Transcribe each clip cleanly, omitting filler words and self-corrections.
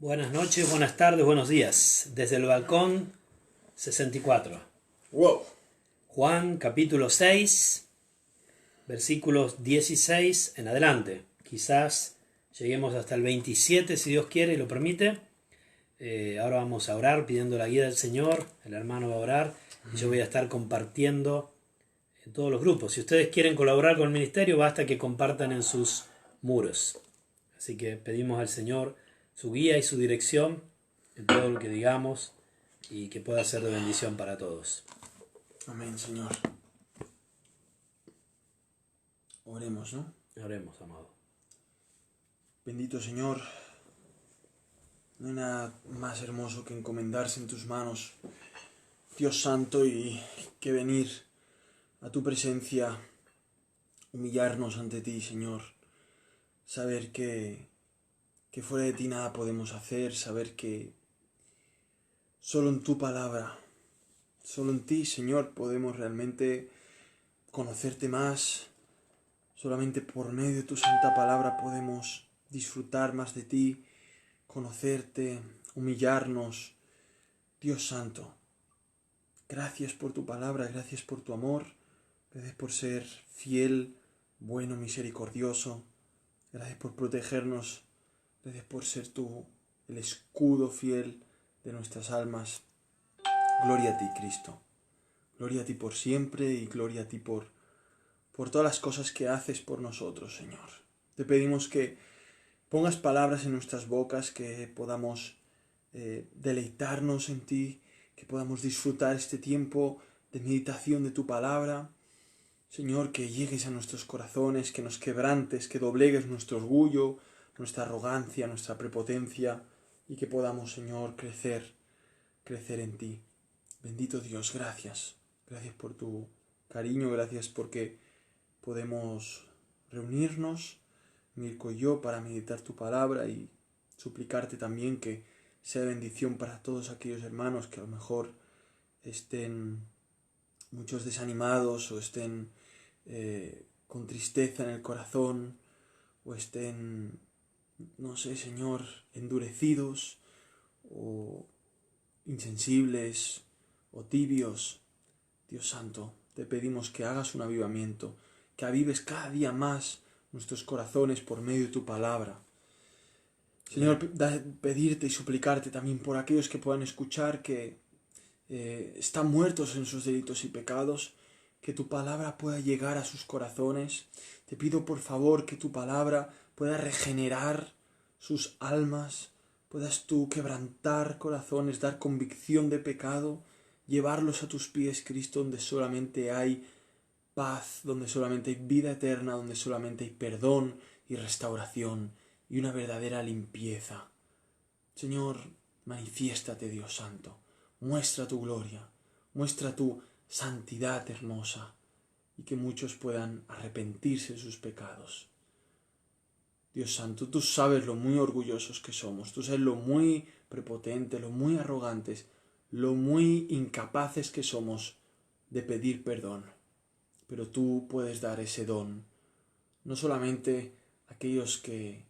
Buenas noches, buenas tardes, buenos días. Desde el balcón 64. Wow. Juan capítulo 6, versículos 16 en adelante. Quizás lleguemos hasta el 27 si Dios quiere y lo permite. Ahora vamos a orar pidiendo la guía del Señor. El hermano va a orar y yo voy a estar compartiendo en todos los grupos. Si ustedes quieren colaborar con el ministerio, basta que compartan en sus muros. Así que pedimos al Señor su guía y su dirección en todo lo que digamos y que pueda ser de bendición para todos. Amén, Señor. Oremos, ¿no? Oremos, amado. Bendito Señor, no hay nada más hermoso que encomendarse en tus manos, Dios Santo, y que venir a tu presencia, humillarnos ante ti, Señor. Saber que fuera de ti nada podemos hacer, saber que solo en tu palabra, solo en ti, Señor, podemos realmente conocerte más. Solamente por medio de tu santa palabra podemos disfrutar más de ti, conocerte, humillarnos. Dios Santo, gracias por tu palabra, gracias por tu amor, gracias por ser fiel, bueno, misericordioso, gracias por protegernos, gracias por ser tú el escudo fiel de nuestras almas. Gloria a ti, Cristo. Gloria a ti por siempre y gloria a ti por todas las cosas que haces por nosotros, Señor. Te pedimos que pongas palabras en nuestras bocas, que podamos deleitarnos en ti, que podamos disfrutar este tiempo de meditación de tu palabra. Señor, que llegues a nuestros corazones, que nos quebrantes, que doblegues nuestro orgullo, nuestra arrogancia, nuestra prepotencia, y que podamos, Señor, crecer en ti. Bendito Dios, gracias. Gracias por tu cariño, gracias porque podemos reunirnos, Mirko y yo, para meditar tu palabra y suplicarte también que sea bendición para todos aquellos hermanos que a lo mejor estén muchos desanimados o estén con tristeza en el corazón o estén, no sé, Señor, endurecidos o insensibles o tibios. Dios Santo, te pedimos que hagas un avivamiento, que avives cada día más nuestros corazones por medio de tu palabra. Señor, pedirte y suplicarte también por aquellos que puedan escuchar que están muertos en sus delitos y pecados, que tu palabra pueda llegar a sus corazones. Te pido por favor que tu palabra pueda regenerar sus almas, puedas tú quebrantar corazones, dar convicción de pecado, llevarlos a tus pies, Cristo, donde solamente hay paz, donde solamente hay vida eterna, donde solamente hay perdón y restauración y una verdadera limpieza. Señor, manifiéstate, Dios Santo, muestra tu gloria, muestra tu santidad hermosa y que muchos puedan arrepentirse de sus pecados. Dios Santo, tú sabes lo muy orgullosos que somos, tú sabes lo muy prepotentes, lo muy arrogantes, lo muy incapaces que somos de pedir perdón. Pero tú puedes dar ese don, no solamente a aquellos que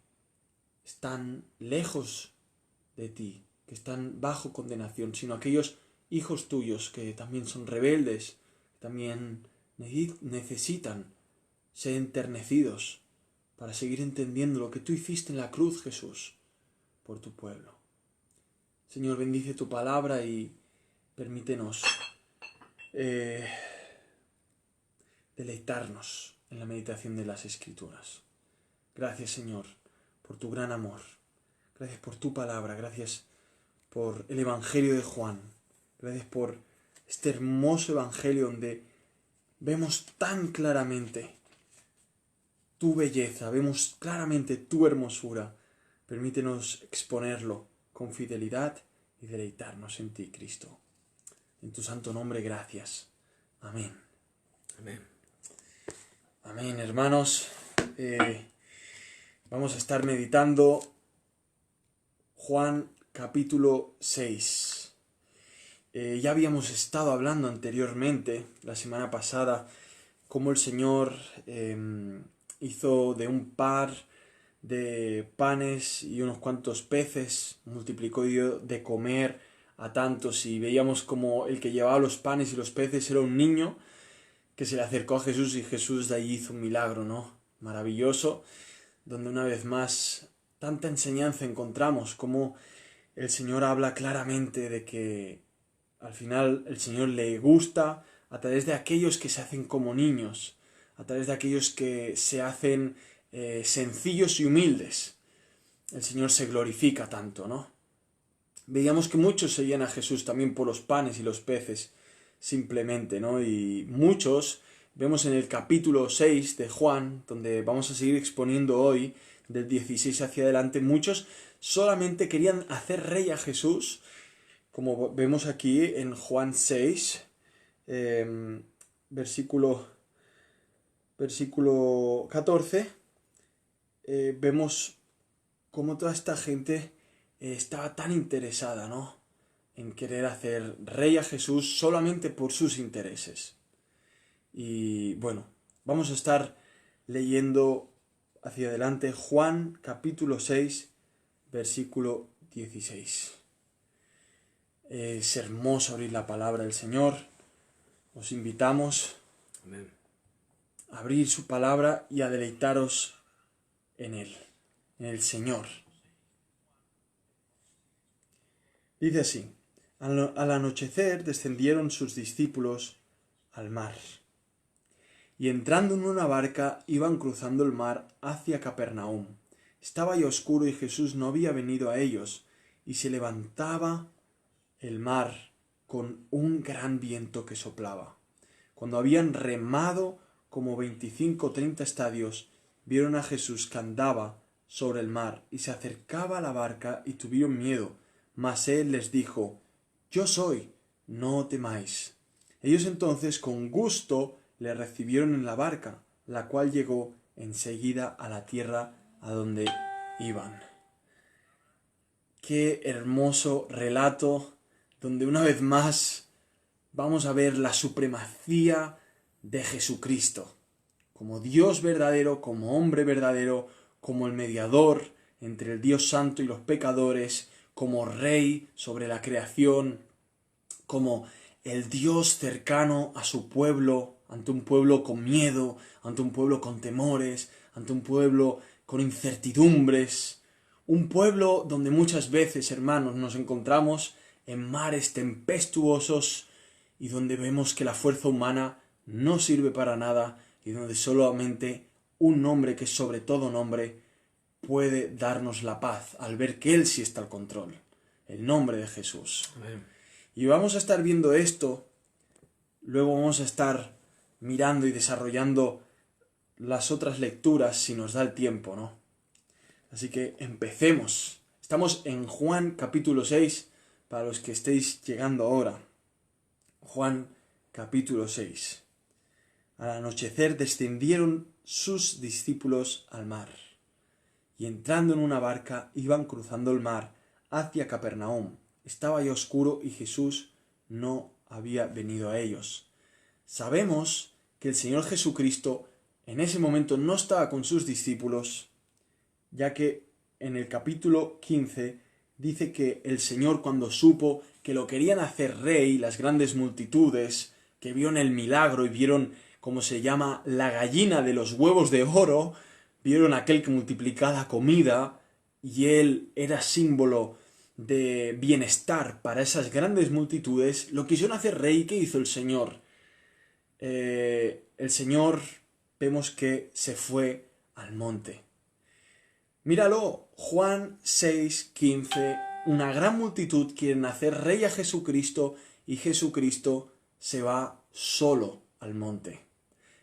están lejos de ti, que están bajo condenación, sino a aquellos hijos tuyos que también son rebeldes, que también necesitan ser enternecidos para seguir entendiendo lo que tú hiciste en la cruz, Jesús, por tu pueblo. Señor, bendice tu palabra y permítenos deleitarnos en la meditación de las Escrituras. Gracias, Señor, por tu gran amor. Gracias por tu palabra. Gracias por el Evangelio de Juan. Gracias por este hermoso Evangelio donde vemos tan claramente tu belleza, vemos claramente tu hermosura. Permítenos exponerlo con fidelidad y deleitarnos en ti, Cristo. En tu santo nombre, gracias. Amén. Amén. Amén, hermanos. Vamos a estar meditando Juan capítulo 6. Ya habíamos estado hablando anteriormente, la semana pasada, cómo el Señor hizo de un par de panes y unos cuantos peces, multiplicó y dio de comer a tantos, y veíamos como el que llevaba los panes y los peces era un niño que se le acercó a Jesús, y Jesús de allí hizo un milagro, ¿no? Maravilloso, donde una vez más tanta enseñanza encontramos, como el Señor habla claramente de que al final el Señor le gusta a través de aquellos que se hacen como niños, a través de aquellos que se hacen sencillos y humildes. El Señor se glorifica tanto, ¿no? Veíamos que muchos seguían a Jesús también por los panes y los peces, simplemente, ¿no? Y muchos, vemos en el capítulo 6 de Juan, donde vamos a seguir exponiendo hoy, del 16 hacia adelante, muchos solamente querían hacer rey a Jesús, como vemos aquí en Juan 6, versículo 14, vemos cómo toda esta gente estaba tan interesada, ¿no?, en querer hacer rey a Jesús solamente por sus intereses. Y bueno, vamos a estar leyendo hacia adelante Juan capítulo 6, versículo 16. Es hermoso abrir la palabra del Señor. Os invitamos Amén. a abrir su palabra y a deleitaros en Él, en el Señor. Dice así: al anochecer descendieron sus discípulos al mar, y entrando en una barca iban cruzando el mar hacia Capernaum. Estaba ya oscuro y Jesús no había venido a ellos, y se levantaba el mar con un gran viento que soplaba. Cuando habían remado como 25 o 30 estadios, vieron a Jesús que andaba sobre el mar y se acercaba a la barca, y tuvieron miedo. Mas él les dijo: Yo soy, no temáis. Ellos entonces con gusto le recibieron en la barca, la cual llegó enseguida a la tierra a donde iban. Qué hermoso relato, donde una vez más vamos a ver la supremacía de Jesucristo, como Dios verdadero, como hombre verdadero, como el mediador entre el Dios santo y los pecadores, como rey sobre la creación, como el Dios cercano a su pueblo, ante un pueblo con miedo, ante un pueblo con temores, ante un pueblo con incertidumbres, un pueblo donde muchas veces, hermanos, nos encontramos en mares tempestuosos y donde vemos que la fuerza humana no sirve para nada, y donde solamente un nombre que es sobre todo nombre puede darnos la paz al ver que Él sí está al control, el nombre de Jesús. Amén. Y vamos a estar viendo esto, luego vamos a estar mirando y desarrollando las otras lecturas si nos da el tiempo, ¿no? Así que empecemos. Estamos en Juan capítulo 6, para los que estéis llegando ahora. Juan capítulo 6. Al anochecer descendieron sus discípulos al mar, y entrando en una barca iban cruzando el mar hacia Capernaum. Estaba ya oscuro y Jesús no había venido a ellos. Sabemos que el Señor Jesucristo en ese momento no estaba con sus discípulos, ya que en el capítulo 15 dice que el Señor, cuando supo que lo querían hacer rey, las grandes multitudes que vieron el milagro y vieron, como se llama, la gallina de los huevos de oro, vieron aquel que multiplicaba comida, y él era símbolo de bienestar para esas grandes multitudes, lo quisieron hacer rey. ¿Qué hizo el Señor? El Señor, vemos que se fue al monte. Míralo, Juan 6:15, una gran multitud quieren hacer rey a Jesucristo, y Jesucristo se va solo al monte.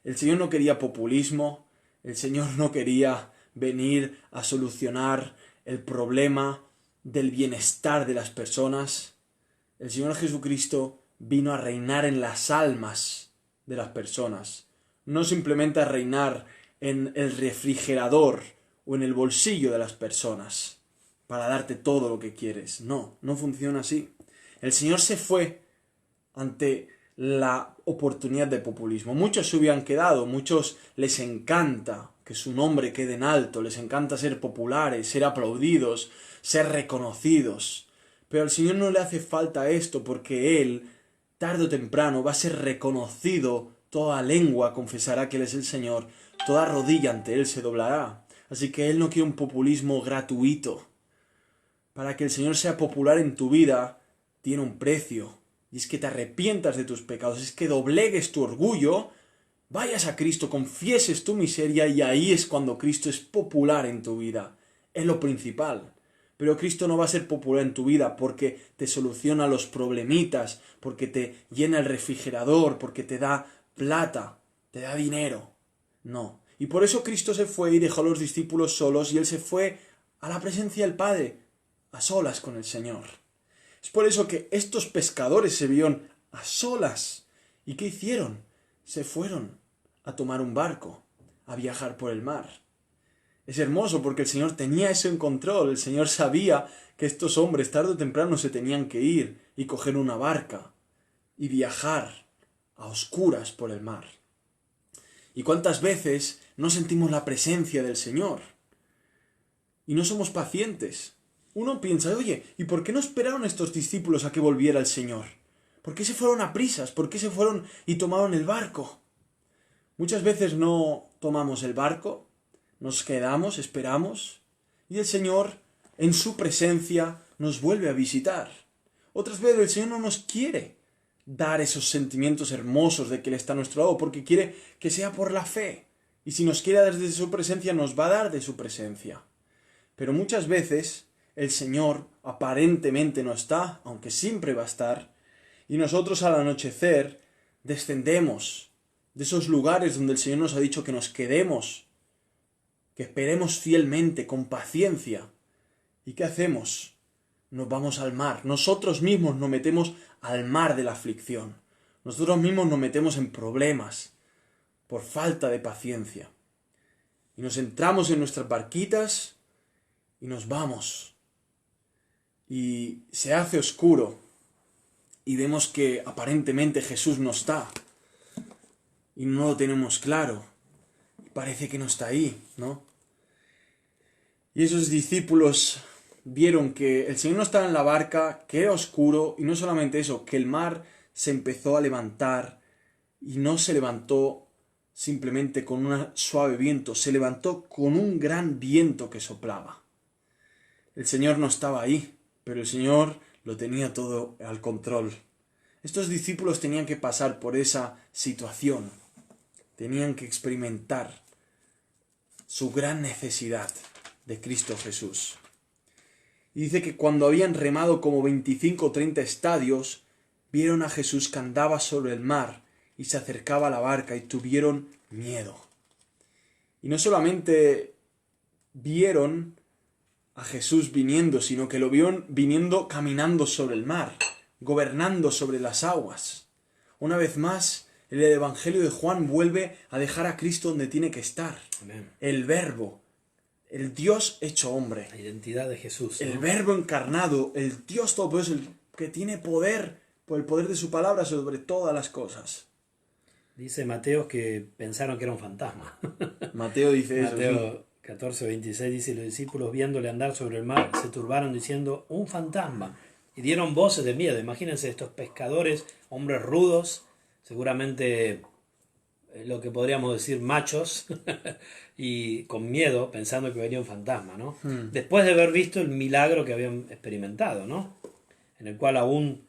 El Señor no quería populismo, el Señor no quería venir a solucionar el problema del bienestar de las personas. El Señor Jesucristo vino a reinar en las almas de las personas, no simplemente a reinar en el refrigerador o en el bolsillo de las personas para darte todo lo que quieres. No, no funciona así. El Señor se fue ante la oportunidad de populismo. Muchos se hubieran quedado, muchos les encanta que su nombre quede en alto, les encanta ser populares, ser aplaudidos, ser reconocidos. Pero al Señor no le hace falta esto porque Él, tarde o temprano, va a ser reconocido, toda lengua confesará que Él es el Señor, toda rodilla ante Él se doblará. Así que Él no quiere un populismo gratuito. Para que el Señor sea popular en tu vida, tiene un precio. Y es que te arrepientas de tus pecados, es que doblegues tu orgullo, vayas a Cristo, confieses tu miseria y ahí es cuando Cristo es popular en tu vida. Es lo principal. Pero Cristo no va a ser popular en tu vida porque te soluciona los problemitas, porque te llena el refrigerador, porque te da plata, te da dinero. No. Y por eso Cristo se fue y dejó a los discípulos solos y Él se fue a la presencia del Padre, a solas con el Señor. Es por eso que estos pescadores se vieron a solas. ¿Y qué hicieron? Se fueron a tomar un barco, a viajar por el mar. Es hermoso porque el Señor tenía eso en control. El Señor sabía que estos hombres tarde o temprano se tenían que ir y coger una barca y viajar a oscuras por el mar. ¿Y cuántas veces no sentimos la presencia del Señor? Y no somos pacientes. Uno piensa, oye, ¿y por qué no esperaron estos discípulos a que volviera el Señor? ¿Por qué se fueron a prisas? ¿Por qué se fueron y tomaron el barco? Muchas veces no tomamos el barco, nos quedamos, esperamos, y el Señor, en su presencia, nos vuelve a visitar. Otras veces el Señor no nos quiere dar esos sentimientos hermosos de que Él está a nuestro lado, porque quiere que sea por la fe. Y si nos quiere dar desde su presencia, nos va a dar de su presencia. Pero muchas veces el Señor aparentemente no está, aunque siempre va a estar, y nosotros al anochecer descendemos de esos lugares donde el Señor nos ha dicho que nos quedemos, que esperemos fielmente, con paciencia. ¿Y qué hacemos? Nos vamos al mar. Nosotros mismos nos metemos al mar de la aflicción. Nosotros mismos nos metemos en problemas por falta de paciencia. Y nos entramos en nuestras barquitas y nos vamos. Y se hace oscuro y vemos que aparentemente Jesús no está. Y no lo tenemos claro. Parece que no está ahí, ¿no? Y esos discípulos vieron que el Señor no estaba en la barca, que era oscuro, y no solamente eso, que el mar se empezó a levantar, y no se levantó simplemente con un suave viento, se levantó con un gran viento que soplaba. El Señor no estaba ahí, pero el Señor lo tenía todo al control. Estos discípulos tenían que pasar por esa situación, tenían que experimentar su gran necesidad de Cristo Jesús. Y dice que cuando habían remado como 25 o 30 estadios, vieron a Jesús que andaba sobre el mar y se acercaba a la barca y tuvieron miedo. Y no solamente vieron a Jesús viniendo, sino que lo vieron viniendo caminando sobre el mar, gobernando sobre las aguas. Una vez más, el Evangelio de Juan vuelve a dejar a Cristo donde tiene que estar. Amén. El Verbo, el Dios hecho hombre. La identidad de Jesús, ¿no? El Verbo encarnado, el Dios todopoderoso, el que tiene poder, por el poder de su palabra sobre todas las cosas. Dice Mateo que pensaron que era un fantasma. Mateo dice eso. Mateo 14:26 dice, los discípulos viéndole andar sobre el mar se turbaron diciendo, un fantasma. Y dieron voces de miedo. Imagínense estos pescadores, hombres rudos, seguramente lo que podríamos decir machos, y con miedo, pensando que venía un fantasma, ¿no? Después de haber visto el milagro que habían experimentado, ¿no? En el cual aún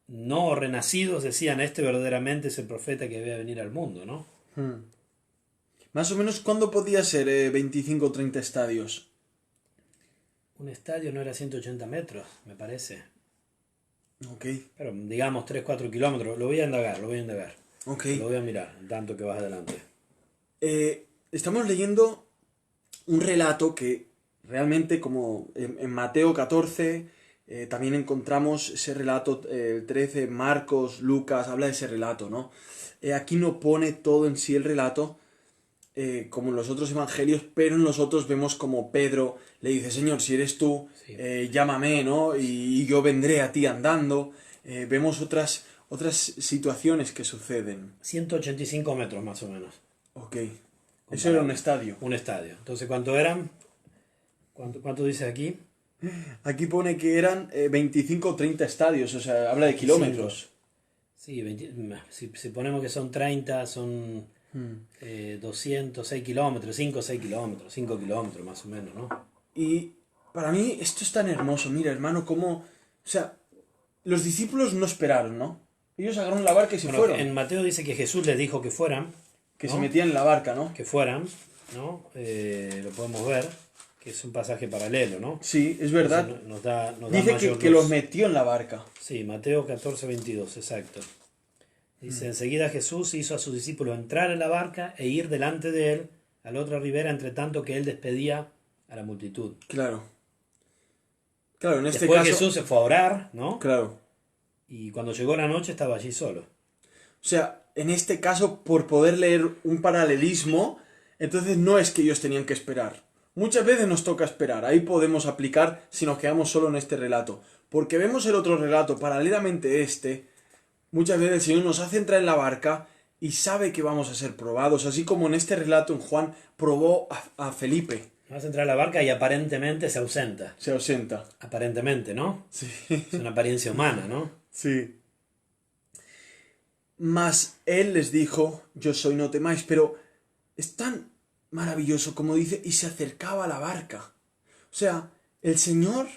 no renacidos decían, este verdaderamente es el profeta que debe venir al mundo, ¿no? Más o menos, ¿cuándo podía ser 25 o 30 estadios? Un estadio no era 180 metros, me parece. Ok. Pero digamos 3-4 kilómetros. Lo voy a indagar. Ok. Lo voy a mirar, tanto que vas adelante. Estamos leyendo un relato que realmente, como en Mateo 14, también encontramos ese relato, el 13, Marcos, Lucas, habla de ese relato, ¿no? Aquí no pone todo en sí el relato, como en los otros evangelios, pero en los otros vemos como Pedro le dice, Señor, si eres tú, Sí. Llámame, ¿no? Y yo vendré a ti andando. Vemos otras situaciones que suceden. 185 metros más o menos. Ok. Eso era un estadio. Un estadio. Entonces, ¿cuánto eran? ¿Cuánto dice aquí? Aquí pone que eran 25 o 30 estadios, o sea, habla de 25. kilómetros. Sí, si ponemos que son 30, son 206 kilómetros, 5 o 6 kilómetros, 5 kilómetros más o menos, ¿no? Y para mí esto es tan hermoso, mira hermano, cómo... O sea, los discípulos no esperaron, ¿no? Ellos agarraron la barca y se Bueno, fueron. en Mateo dice que Jesús les dijo que fueran, Que ¿no? se metían en la barca, ¿no? Que fueran, ¿no? Lo podemos ver, que es un pasaje paralelo, ¿no? Sí, es verdad. Entonces, nos da Dice mayor que luz. los metió en la barca. Sí, Mateo 14, 22, exacto. Dice, enseguida Jesús hizo a sus discípulos entrar en la barca e ir delante de él a la otra ribera, entre tanto que él despedía a la multitud. Claro. Claro, en este Después caso... Jesús se fue a orar, ¿no? Claro. Y cuando llegó la noche estaba allí solo. O sea, en este caso, por poder leer un paralelismo, entonces no es que ellos tenían que esperar. Muchas veces nos toca esperar. Ahí podemos aplicar si nos quedamos solo en este relato. Porque vemos el otro relato, paralelamente muchas veces el Señor nos hace entrar en la barca y sabe que vamos a ser probados. Así como en este relato en Juan probó a Felipe. Vas a entrar a la barca y aparentemente se ausenta. Se ausenta. Aparentemente, ¿no? Sí. Es una apariencia humana, ¿no? Sí. Mas él les dijo, yo soy, no temáis, pero es tan maravilloso como dice, y se acercaba a la barca. O sea, el Señor,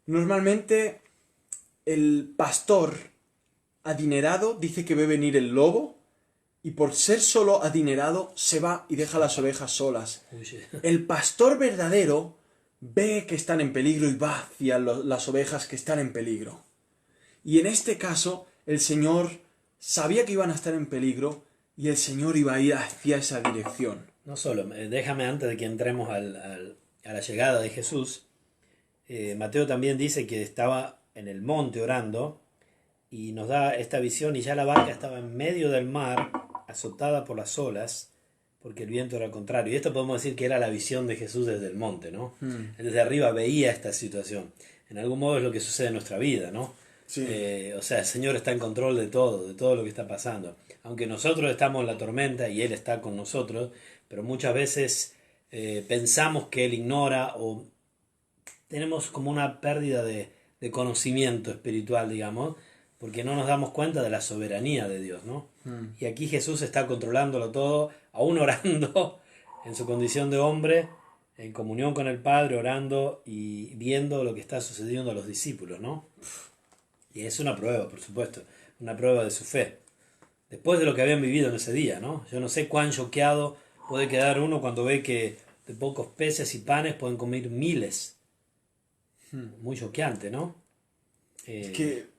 normalmente el pastor adinerado dice que ve venir el lobo, y por ser solo adinerado se va y deja las ovejas solas. Huye. El pastor verdadero ve que están en peligro y va hacia las ovejas que están en peligro. Y en este caso, el Señor sabía que iban a estar en peligro y el Señor iba a ir hacia esa dirección. No solo, déjame antes de que entremos a la llegada de Jesús, Mateo también dice que estaba en el monte orando y nos da esta visión y ya la barca estaba en medio del mar, azotada por las olas, porque el viento era contrario. Y esto podemos decir que era la visión de Jesús desde el monte, ¿no? Él desde arriba veía esta situación. En algún modo es lo que sucede en nuestra vida, ¿no? Sí. O sea, el Señor está en control de todo lo que está pasando. Aunque nosotros estamos en la tormenta y Él está con nosotros, pero muchas veces pensamos que Él ignora o tenemos como una pérdida de conocimiento espiritual, digamos, porque no nos damos cuenta de la soberanía de Dios, ¿no? Y aquí Jesús está controlándolo todo, aún orando en su condición de hombre, en comunión con el Padre, orando y viendo lo que está sucediendo a los discípulos, ¿no? Y es una prueba, por supuesto, una prueba de su fe. Después de lo que habían vivido en ese día, ¿no? Yo no sé cuán choqueado puede quedar uno cuando ve que de pocos peces y panes pueden comer miles. Muy choqueante, ¿no? Es que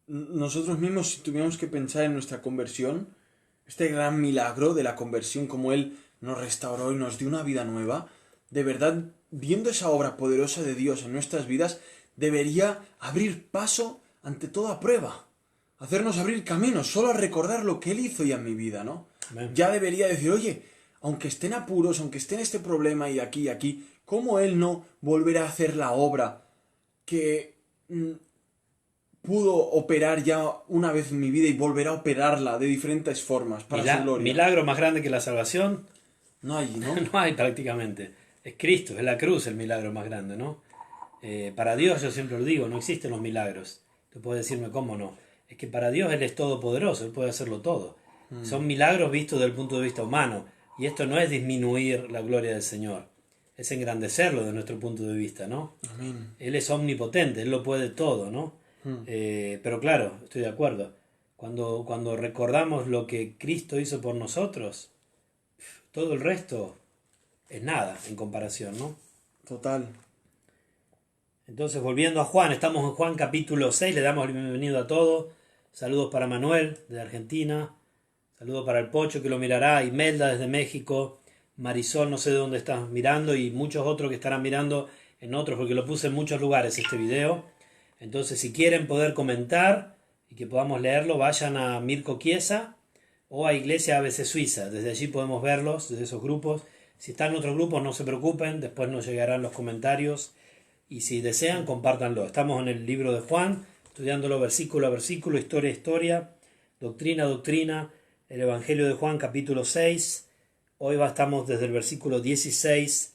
nosotros mismos, si tuviéramos que pensar en nuestra conversión, este gran milagro de la conversión, como Él nos restauró y nos dio una vida nueva, de verdad, viendo esa obra poderosa de Dios en nuestras vidas, debería abrir paso ante toda prueba, hacernos abrir caminos, solo a recordar lo que Él hizo ya en mi vida, ¿no? Amén. Ya debería decir, oye, aunque esté en apuros, aunque esté en este problema y aquí, ¿cómo Él no volverá a hacer la obra que pudo operar ya una vez en mi vida y volverá a operarla de diferentes formas para su gloria? Milagro más grande que la salvación No hay, ¿no? no hay prácticamente. Es Cristo, es la cruz el milagro más grande, ¿no? Para Dios, yo siempre lo digo, no existen los milagros. Tú puedes decirme cómo no. Es que para Dios Él es todopoderoso, Él puede hacerlo todo. Son milagros vistos desde el punto de vista humano. Y esto no es disminuir la gloria del Señor, es engrandecerlo desde nuestro punto de vista, ¿no? Amén. Él es omnipotente, Él lo puede todo, ¿no? Pero claro, estoy de acuerdo. Cuando recordamos lo que Cristo hizo por nosotros, todo el resto es nada en comparación, ¿no? Total. Entonces, volviendo a Juan, estamos en Juan capítulo 6, le damos el bienvenido a todos. Saludos para Manuel, de Argentina. Saludos para el Pocho, que lo mirará. Imelda, desde México. Marisol, no sé de dónde estás mirando. Y muchos otros que estarán mirando en otros, porque lo puse en muchos lugares este video. Entonces, si quieren poder comentar y que podamos leerlo, vayan a Mirko Chiesa o a Iglesia ABC Suiza. Desde allí podemos verlos, desde esos grupos. Si están en otros grupos, no se preocupen. Después nos llegarán los comentarios. Y si desean, compártanlo. Estamos en el libro de Juan, estudiándolo versículo a versículo, historia a historia, doctrina a doctrina, el Evangelio de Juan capítulo 6, Hoy estamos desde el versículo 16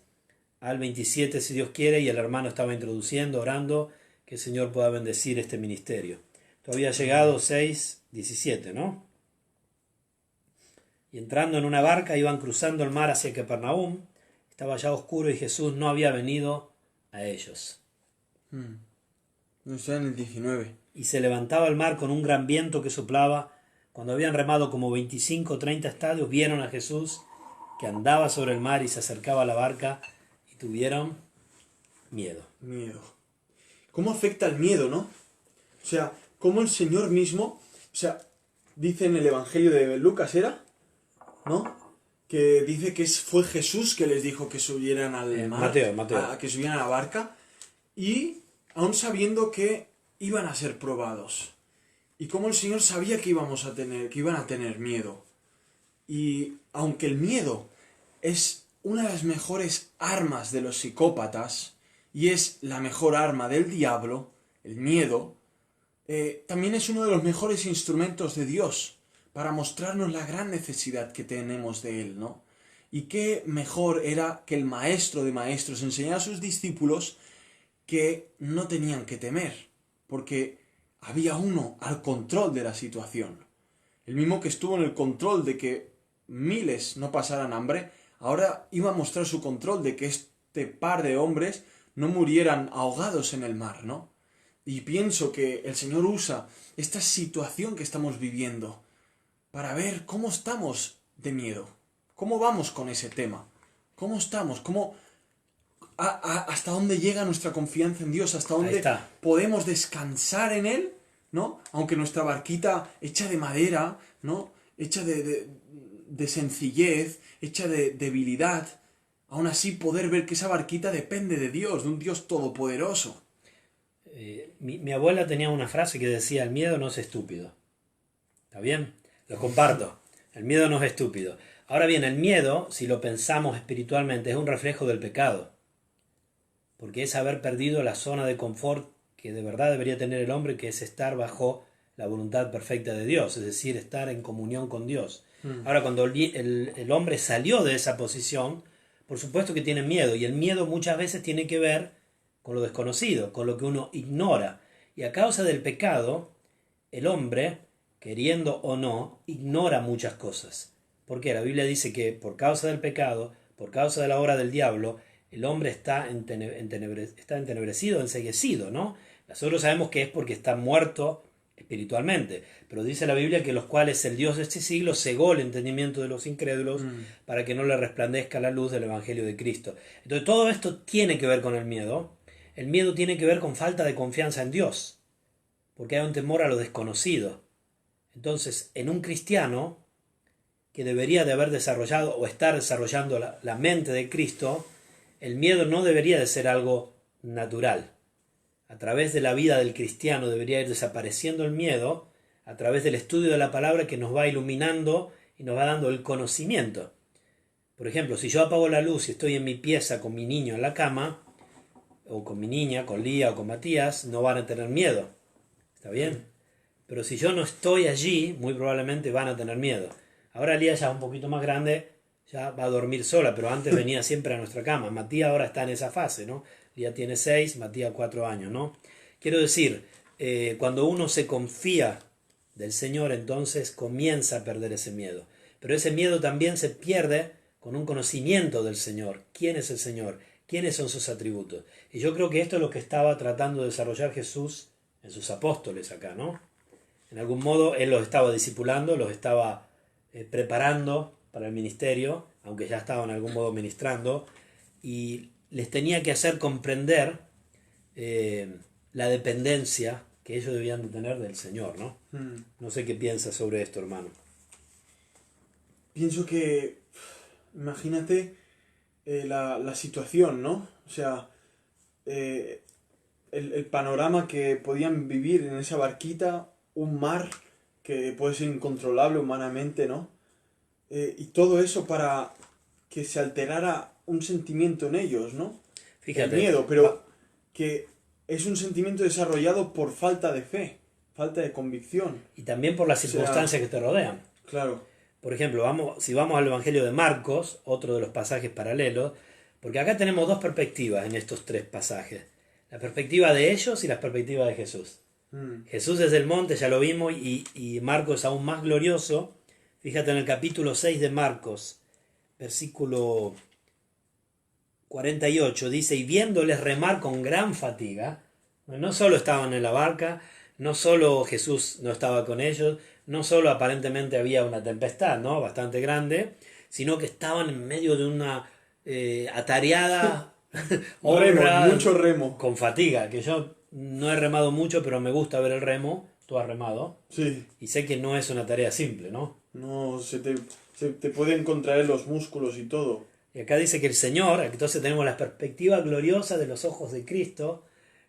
al 27, si Dios quiere, y el hermano estaba introduciendo, orando, que el Señor pueda bendecir este ministerio. Todavía ha llegado 6, 17, ¿no? Y entrando en una barca iban cruzando el mar hacia Capernaum. Estaba ya oscuro y Jesús no había venido a ellos. No está en el 19. Y se levantaba el mar con un gran viento que soplaba. Cuando habían remado como 25 o 30 estadios, vieron a Jesús que andaba sobre el mar y se acercaba a la barca y tuvieron miedo. Miedo. ¿Cómo afecta el miedo, no? O sea, cómo el Señor mismo, o sea, dice en el Evangelio de Lucas, ¿era? ¿No? Que dice que fue Jesús que les dijo que subieran al mar, Mateo. que subieran a la barca, y aún sabiendo que iban a ser probados. Y cómo el Señor sabía que iban a tener miedo. Y aunque el miedo es una de las mejores armas de los psicópatas, y es la mejor arma del diablo, el miedo, también es uno de los mejores instrumentos de Dios para mostrarnos la gran necesidad que tenemos de Él, ¿no? Y qué mejor era que el maestro de maestros enseñara a sus discípulos que no tenían que temer, porque había uno al control de la situación. El mismo que estuvo en el control de que miles no pasaran hambre, ahora iba a mostrar su control de que este par de hombres no murieran ahogados en el mar, ¿no? Y pienso que el Señor usa esta situación que estamos viviendo para ver cómo estamos de miedo, cómo vamos con ese tema, cómo estamos, hasta dónde llega nuestra confianza en Dios, hasta dónde podemos descansar en Él, ¿no? Aunque nuestra barquita hecha de madera, ¿no? Hecha de sencillez, hecha de debilidad, aún así poder ver que esa barquita depende de Dios, de un Dios todopoderoso. Mi abuela tenía una frase que decía: el miedo no es estúpido. ¿Está bien? Lo comparto. El miedo no es estúpido. Ahora bien, el miedo, si lo pensamos espiritualmente, es un reflejo del pecado. Porque es haber perdido la zona de confort que de verdad debería tener el hombre, que es estar bajo la voluntad perfecta de Dios, es decir, estar en comunión con Dios. Ahora, cuando el hombre salió de esa posición, por supuesto que tiene miedo, y el miedo muchas veces tiene que ver con lo desconocido, con lo que uno ignora. Y a causa del pecado, el hombre, queriendo o no, ignora muchas cosas. Porque la Biblia dice que por causa del pecado, por causa de la obra del diablo, el hombre está entenebrecido, enceguecido, ¿no? Nosotros sabemos que es porque está muerto espiritualmente, pero dice la Biblia que los cuales el Dios de este siglo cegó el entendimiento de los incrédulos para que no le resplandezca la luz del Evangelio de Cristo. Entonces todo esto tiene que ver con el miedo. El miedo tiene que ver con falta de confianza en Dios, porque hay un temor a lo desconocido. Entonces, en un cristiano que debería de haber desarrollado o estar desarrollando la mente de Cristo, el miedo no debería de ser algo natural. A través de la vida del cristiano debería ir desapareciendo el miedo a través del estudio de la palabra, que nos va iluminando y nos va dando el conocimiento. Por ejemplo, si yo apago la luz y estoy en mi pieza con mi niño en la cama, o con mi niña, con Lía o con Matías, no van a tener miedo. ¿Está bien? Pero si yo no estoy allí, muy probablemente van a tener miedo. Ahora Lía ya es un poquito más grande, ya va a dormir sola, pero antes venía siempre a nuestra cama. Matías ahora está en esa fase, ¿no? Lía tiene 6, Matías 4 años, ¿no? Quiero decir, cuando uno se confía del Señor, entonces comienza a perder ese miedo. Pero ese miedo también se pierde con un conocimiento del Señor. ¿Quién es el Señor? ¿Quiénes son sus atributos? Y yo creo que esto es lo que estaba tratando de desarrollar Jesús en sus apóstoles acá, ¿no? En algún modo Él los estaba discipulando, los estaba preparando para el ministerio, aunque ya estaban en algún modo ministrando, y les tenía que hacer comprender la dependencia que ellos debían de tener del Señor, ¿no? No sé qué piensas sobre esto, hermano. Pienso que, imagínate la situación, ¿no? O sea, el panorama que podían vivir en esa barquita, un mar que puede ser incontrolable humanamente, ¿no? Y todo eso para que se alterara un sentimiento en ellos, ¿no? Fíjate. El miedo, pero que es un sentimiento desarrollado por falta de fe, falta de convicción. Y también por las circunstancias que te rodean. Claro. Por ejemplo, si vamos al Evangelio de Marcos, otro de los pasajes paralelos, porque acá tenemos dos perspectivas en estos tres pasajes. La perspectiva de ellos y la perspectiva de Jesús. Jesús es del monte, ya lo vimos, y Marcos es aún más glorioso. Fíjate en el capítulo 6 de Marcos, versículo 48, dice, y viéndoles remar con gran fatiga, no solo estaban en la barca, no solo Jesús no estaba con ellos, no solo aparentemente había una tempestad, ¿no?, bastante grande, sino que estaban en medio de una atareada obra, mucho remo. con fatiga, que yo no he remado mucho, pero me gusta ver el remo. Tú has remado. Sí. Y sé que no es una tarea simple, ¿no? No, se te pueden contraer los músculos y todo. Y acá dice que el Señor, entonces tenemos la perspectiva gloriosa de los ojos de Cristo,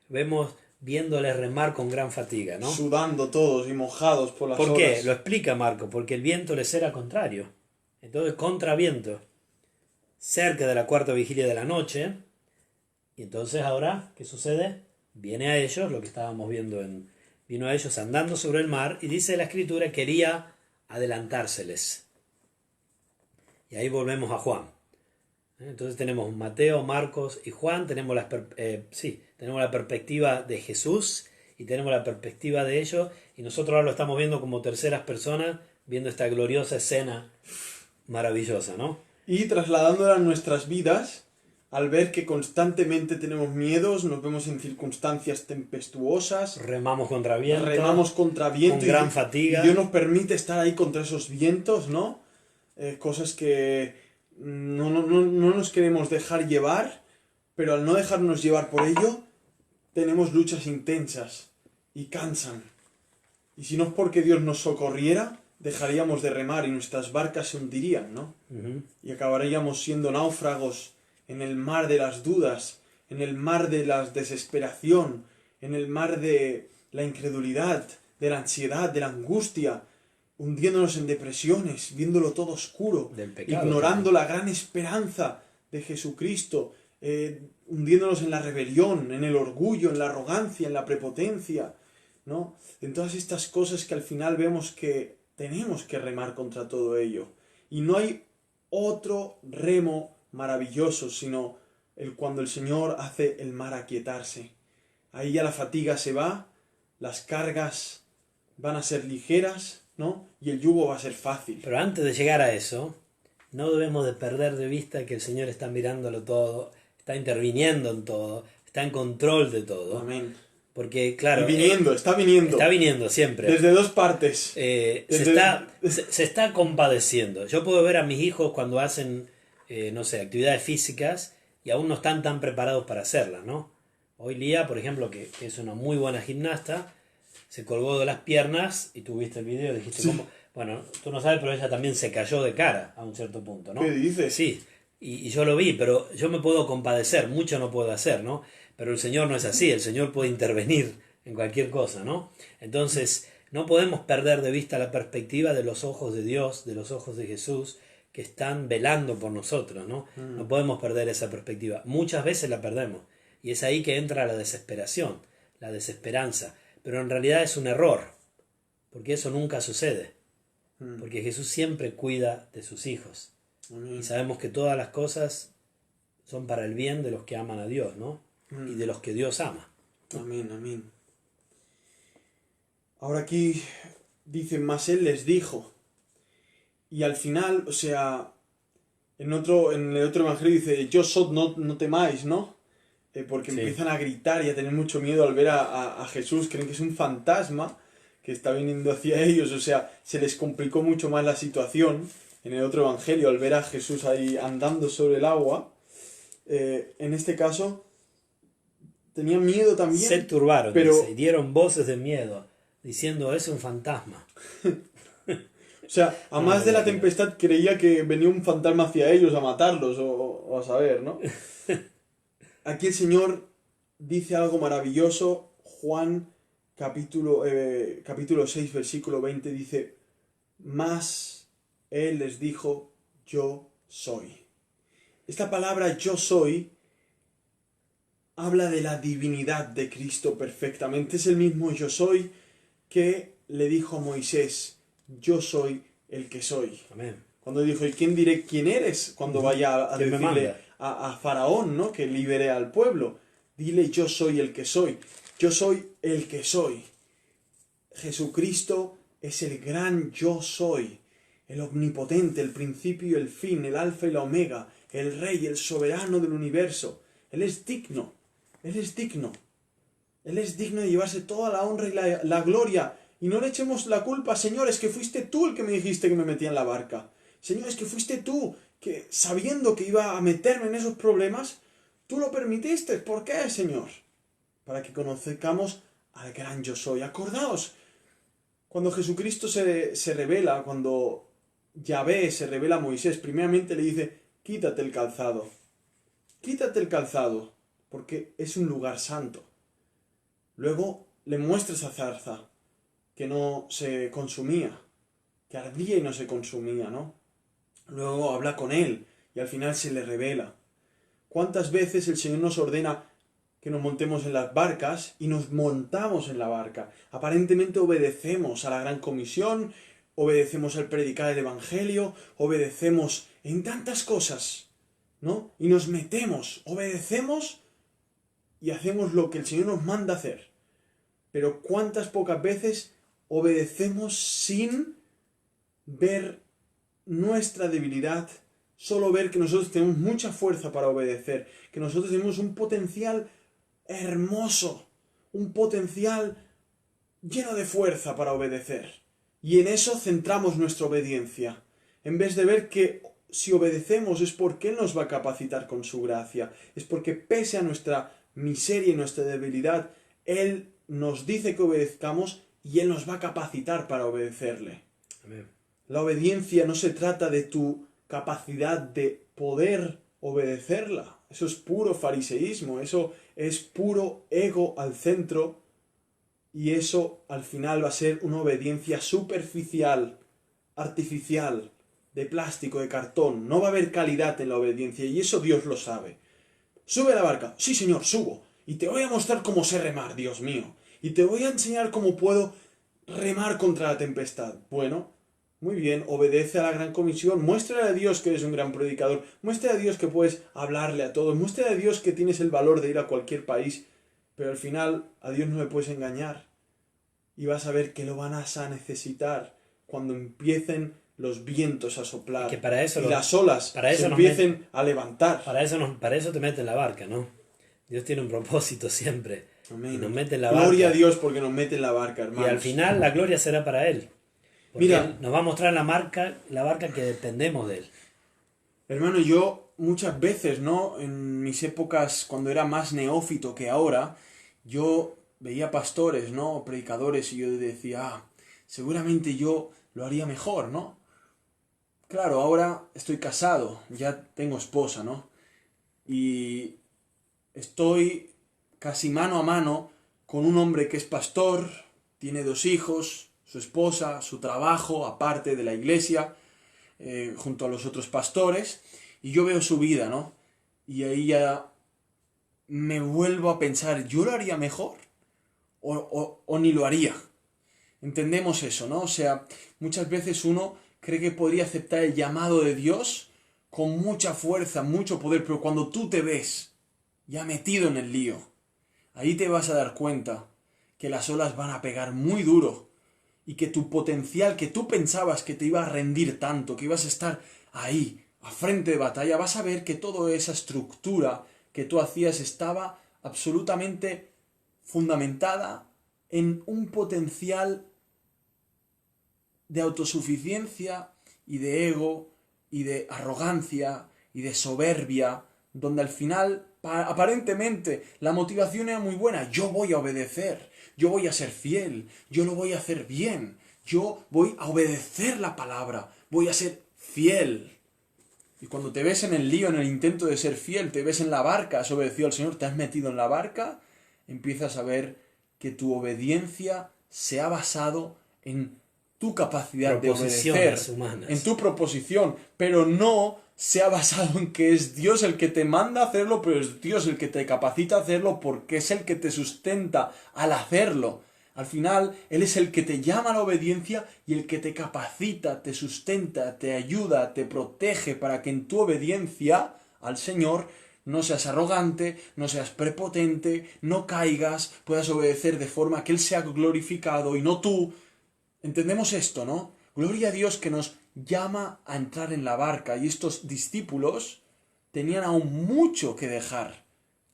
vemos viéndole remar con gran fatiga, ¿no? Sudando todos y mojados por las horas. ¿Por qué? Lo explica Marco, porque el viento les era contrario. Entonces, contraviento. Cerca de la cuarta vigilia de la noche. Y entonces ahora, ¿qué sucede? Viene a ellos, lo que estábamos viendo vino a ellos andando sobre el mar, y dice la Escritura, quería adelantárseles. Y ahí volvemos a Juan. Entonces tenemos Mateo, Marcos y Juan, tenemos tenemos la perspectiva de Jesús y tenemos la perspectiva de ellos, y nosotros ahora lo estamos viendo como terceras personas, viendo esta gloriosa escena maravillosa, ¿no? Y trasladándola a nuestras vidas, al ver que constantemente tenemos miedos, nos vemos en circunstancias tempestuosas, remamos contra viento, con gran fatiga. Y Dios nos permite estar ahí contra esos vientos, ¿no? Cosas que no nos queremos dejar llevar, pero al no dejarnos llevar por ello, tenemos luchas intensas y cansan. Y si no es porque Dios nos socorriera, dejaríamos de remar y nuestras barcas se hundirían, ¿no? Y acabaríamos siendo náufragos en el mar de las dudas, en el mar de la desesperación, en el mar de la incredulidad, de la ansiedad, de la angustia, hundiéndonos en depresiones, viéndolo todo oscuro, del pecado, ignorando la gran esperanza de Jesucristo, hundiéndonos en la rebelión, en el orgullo, en la arrogancia, en la prepotencia, ¿no? En todas estas cosas que al final vemos que tenemos que remar contra todo ello. Y no hay otro remo maravilloso sino cuando el Señor hace el mar aquietarse. Ahí ya la fatiga se va, las cargas van a ser ligeras, ¿no? Y el yugo va a ser fácil. Pero antes de llegar a eso, no debemos de perder de vista que el Señor está mirándolo todo, está interviniendo en todo, está en control de todo. Amén. Porque, claro... Está viniendo. Está viniendo siempre. Desde dos partes. Se está compadeciendo. Yo puedo ver a mis hijos cuando hacen, actividades físicas y aún no están tan preparados para hacerlas, ¿no? Hoy Lía, por ejemplo, que es una muy buena gimnasta, se colgó de las piernas y tú viste el video y dijiste, sí. ¿cómo? Bueno, tú no sabes, pero ella también se cayó de cara a un cierto punto, ¿no? ¿Qué dices? Sí, y yo lo vi, pero yo me puedo compadecer, mucho no puedo hacer, ¿no? Pero el Señor no es así, el Señor puede intervenir en cualquier cosa, ¿no? Entonces, no podemos perder de vista la perspectiva de los ojos de Dios, de los ojos de Jesús, que están velando por nosotros, ¿no? No podemos perder esa perspectiva. Muchas veces la perdemos, y es ahí que entra la desesperación, la desesperanza. Pero en realidad es un error, porque eso nunca sucede. Porque Jesús siempre cuida de sus hijos. Y sabemos que todas las cosas son para el bien de los que aman a Dios, ¿no? Y de los que Dios ama. Amén, amén. Ahora aquí dice, mas Él les dijo. Y al final, o sea, en el otro evangelio dice, yo soy, no temáis, ¿no? Porque empiezan a gritar y a tener mucho miedo al ver a Jesús, creen que es un fantasma que está viniendo hacia ellos, o sea, se les complicó mucho más la situación en el otro evangelio al ver a Jesús ahí andando sobre el agua. En este caso, tenían miedo también. Se turbaron, pero y dieron voces de miedo, diciendo, es un fantasma. O sea, a más de la tempestad creía que venía un fantasma hacia ellos a matarlos o a saber, ¿no? Aquí el Señor dice algo maravilloso. Juan capítulo 6, versículo 20 dice, mas Él les dijo, yo soy. Esta palabra yo soy habla de la divinidad de Cristo perfectamente. Es el mismo yo soy que le dijo a Moisés, yo soy el que soy. Amén. Cuando dijo, ¿y quién diré quién eres? Cuando vaya a ¿Quién me decirle manda? a Faraón, ¿no? Que libere al pueblo. Dile, yo soy el que soy. Yo soy el que soy. Jesucristo es el gran yo soy. El omnipotente, el principio y el fin, el alfa y la omega, el rey, el soberano del universo. Él es digno. Él es digno. Él es digno de llevarse toda la honra y la gloria. Y no le echemos la culpa, Señor, es que fuiste tú el que me dijiste que me metía en la barca. Señor, es que fuiste tú, que sabiendo que iba a meterme en esos problemas, tú lo permitiste. ¿Por qué, Señor? Para que conozcamos al gran yo soy. Acordaos, cuando Jesucristo se revela, cuando Yahvé se revela a Moisés, primeramente le dice, quítate el calzado. Quítate el calzado, porque es un lugar santo. Luego le muestra esa zarza que no se consumía, que ardía y no se consumía, ¿no? Luego habla con él y al final se le revela. ¿Cuántas veces el Señor nos ordena que nos montemos en las barcas y nos montamos en la barca? Aparentemente obedecemos a la gran comisión, obedecemos al predicar el Evangelio, obedecemos en tantas cosas, ¿no? Y nos metemos, obedecemos y hacemos lo que el Señor nos manda hacer. Pero cuántas pocas veces obedecemos sin ver nuestra debilidad, solo ver que nosotros tenemos mucha fuerza para obedecer, que nosotros tenemos un potencial hermoso, un potencial lleno de fuerza para obedecer. Y en eso centramos nuestra obediencia, en vez de ver que si obedecemos es porque Él nos va a capacitar con su gracia, es porque pese a nuestra miseria y nuestra debilidad, Él nos dice que obedezcamos y Él nos va a capacitar para obedecerle. Amén. La obediencia no se trata de tu capacidad de poder obedecerla. Eso es puro fariseísmo, eso es puro ego al centro y eso al final va a ser una obediencia superficial, artificial, de plástico, de cartón. No va a haber calidad en la obediencia y eso Dios lo sabe. ¿Sube a la barca? Sí, Señor, subo. Y te voy a mostrar cómo sé remar, Dios mío. Y te voy a enseñar cómo puedo remar contra la tempestad. Bueno, muy bien, obedece a la gran comisión. Muéstrale a Dios que eres un gran predicador. Muéstrale a Dios que puedes hablarle a todos. Muéstrale a Dios que tienes el valor de ir a cualquier país. Pero al final a Dios no le puedes engañar. Y vas a ver que lo van a necesitar cuando empiecen los vientos a soplar. Que para eso y las olas se empiecen a levantar. Para eso te mete en la barca, ¿no? Dios tiene un propósito siempre. Amén. Y nos mete en la barca. Gloria a Dios porque nos mete en la barca, hermanos. Y al final la gloria será para Él. Porque Mira, Él nos va a mostrar la barca que dependemos de Él. Hermano, yo muchas veces, ¿no? En mis épocas, cuando era más neófito que ahora, yo veía pastores, ¿no? Predicadores y yo decía, seguramente yo lo haría mejor, ¿no? Claro, ahora estoy casado, ya tengo esposa, ¿no? Y estoy casi mano a mano con un hombre que es pastor, tiene 2 hijos, su esposa, su trabajo, aparte de la iglesia, junto a los otros pastores, y yo veo su vida, ¿no? Y ahí ya me vuelvo a pensar, ¿yo lo haría mejor? ¿O ni lo haría? Entendemos eso, ¿no? O sea, muchas veces uno cree que podría aceptar el llamado de Dios con mucha fuerza, mucho poder, pero cuando tú te ves ya metido en el lío, ahí te vas a dar cuenta que las olas van a pegar muy duro y que tu potencial, que tú pensabas que te iba a rendir tanto, que ibas a estar ahí, a frente de batalla, vas a ver que toda esa estructura que tú hacías estaba absolutamente fundamentada en un potencial de autosuficiencia y de ego y de arrogancia y de soberbia, donde al final aparentemente la motivación era muy buena. Yo voy a obedecer, yo voy a ser fiel, yo lo voy a hacer bien, yo voy a obedecer la palabra, voy a ser fiel. Y cuando te ves en el lío, en el intento de ser fiel, te ves en la barca, has obedecido al Señor, te has metido en la barca, empiezas a ver que tu obediencia se ha basado en tu capacidad de obedecer, en tu proposición, pero no se ha basado en que es Dios el que te manda a hacerlo, pero es Dios el que te capacita a hacerlo porque es el que te sustenta al hacerlo. Al final, Él es el que te llama a la obediencia y el que te capacita, te sustenta, te ayuda, te protege para que en tu obediencia al Señor no seas arrogante, no seas prepotente, no caigas, puedas obedecer de forma que Él sea glorificado y no tú. Entendemos esto, ¿no? Gloria a Dios que nos llama a entrar en la barca y estos discípulos tenían aún mucho que dejar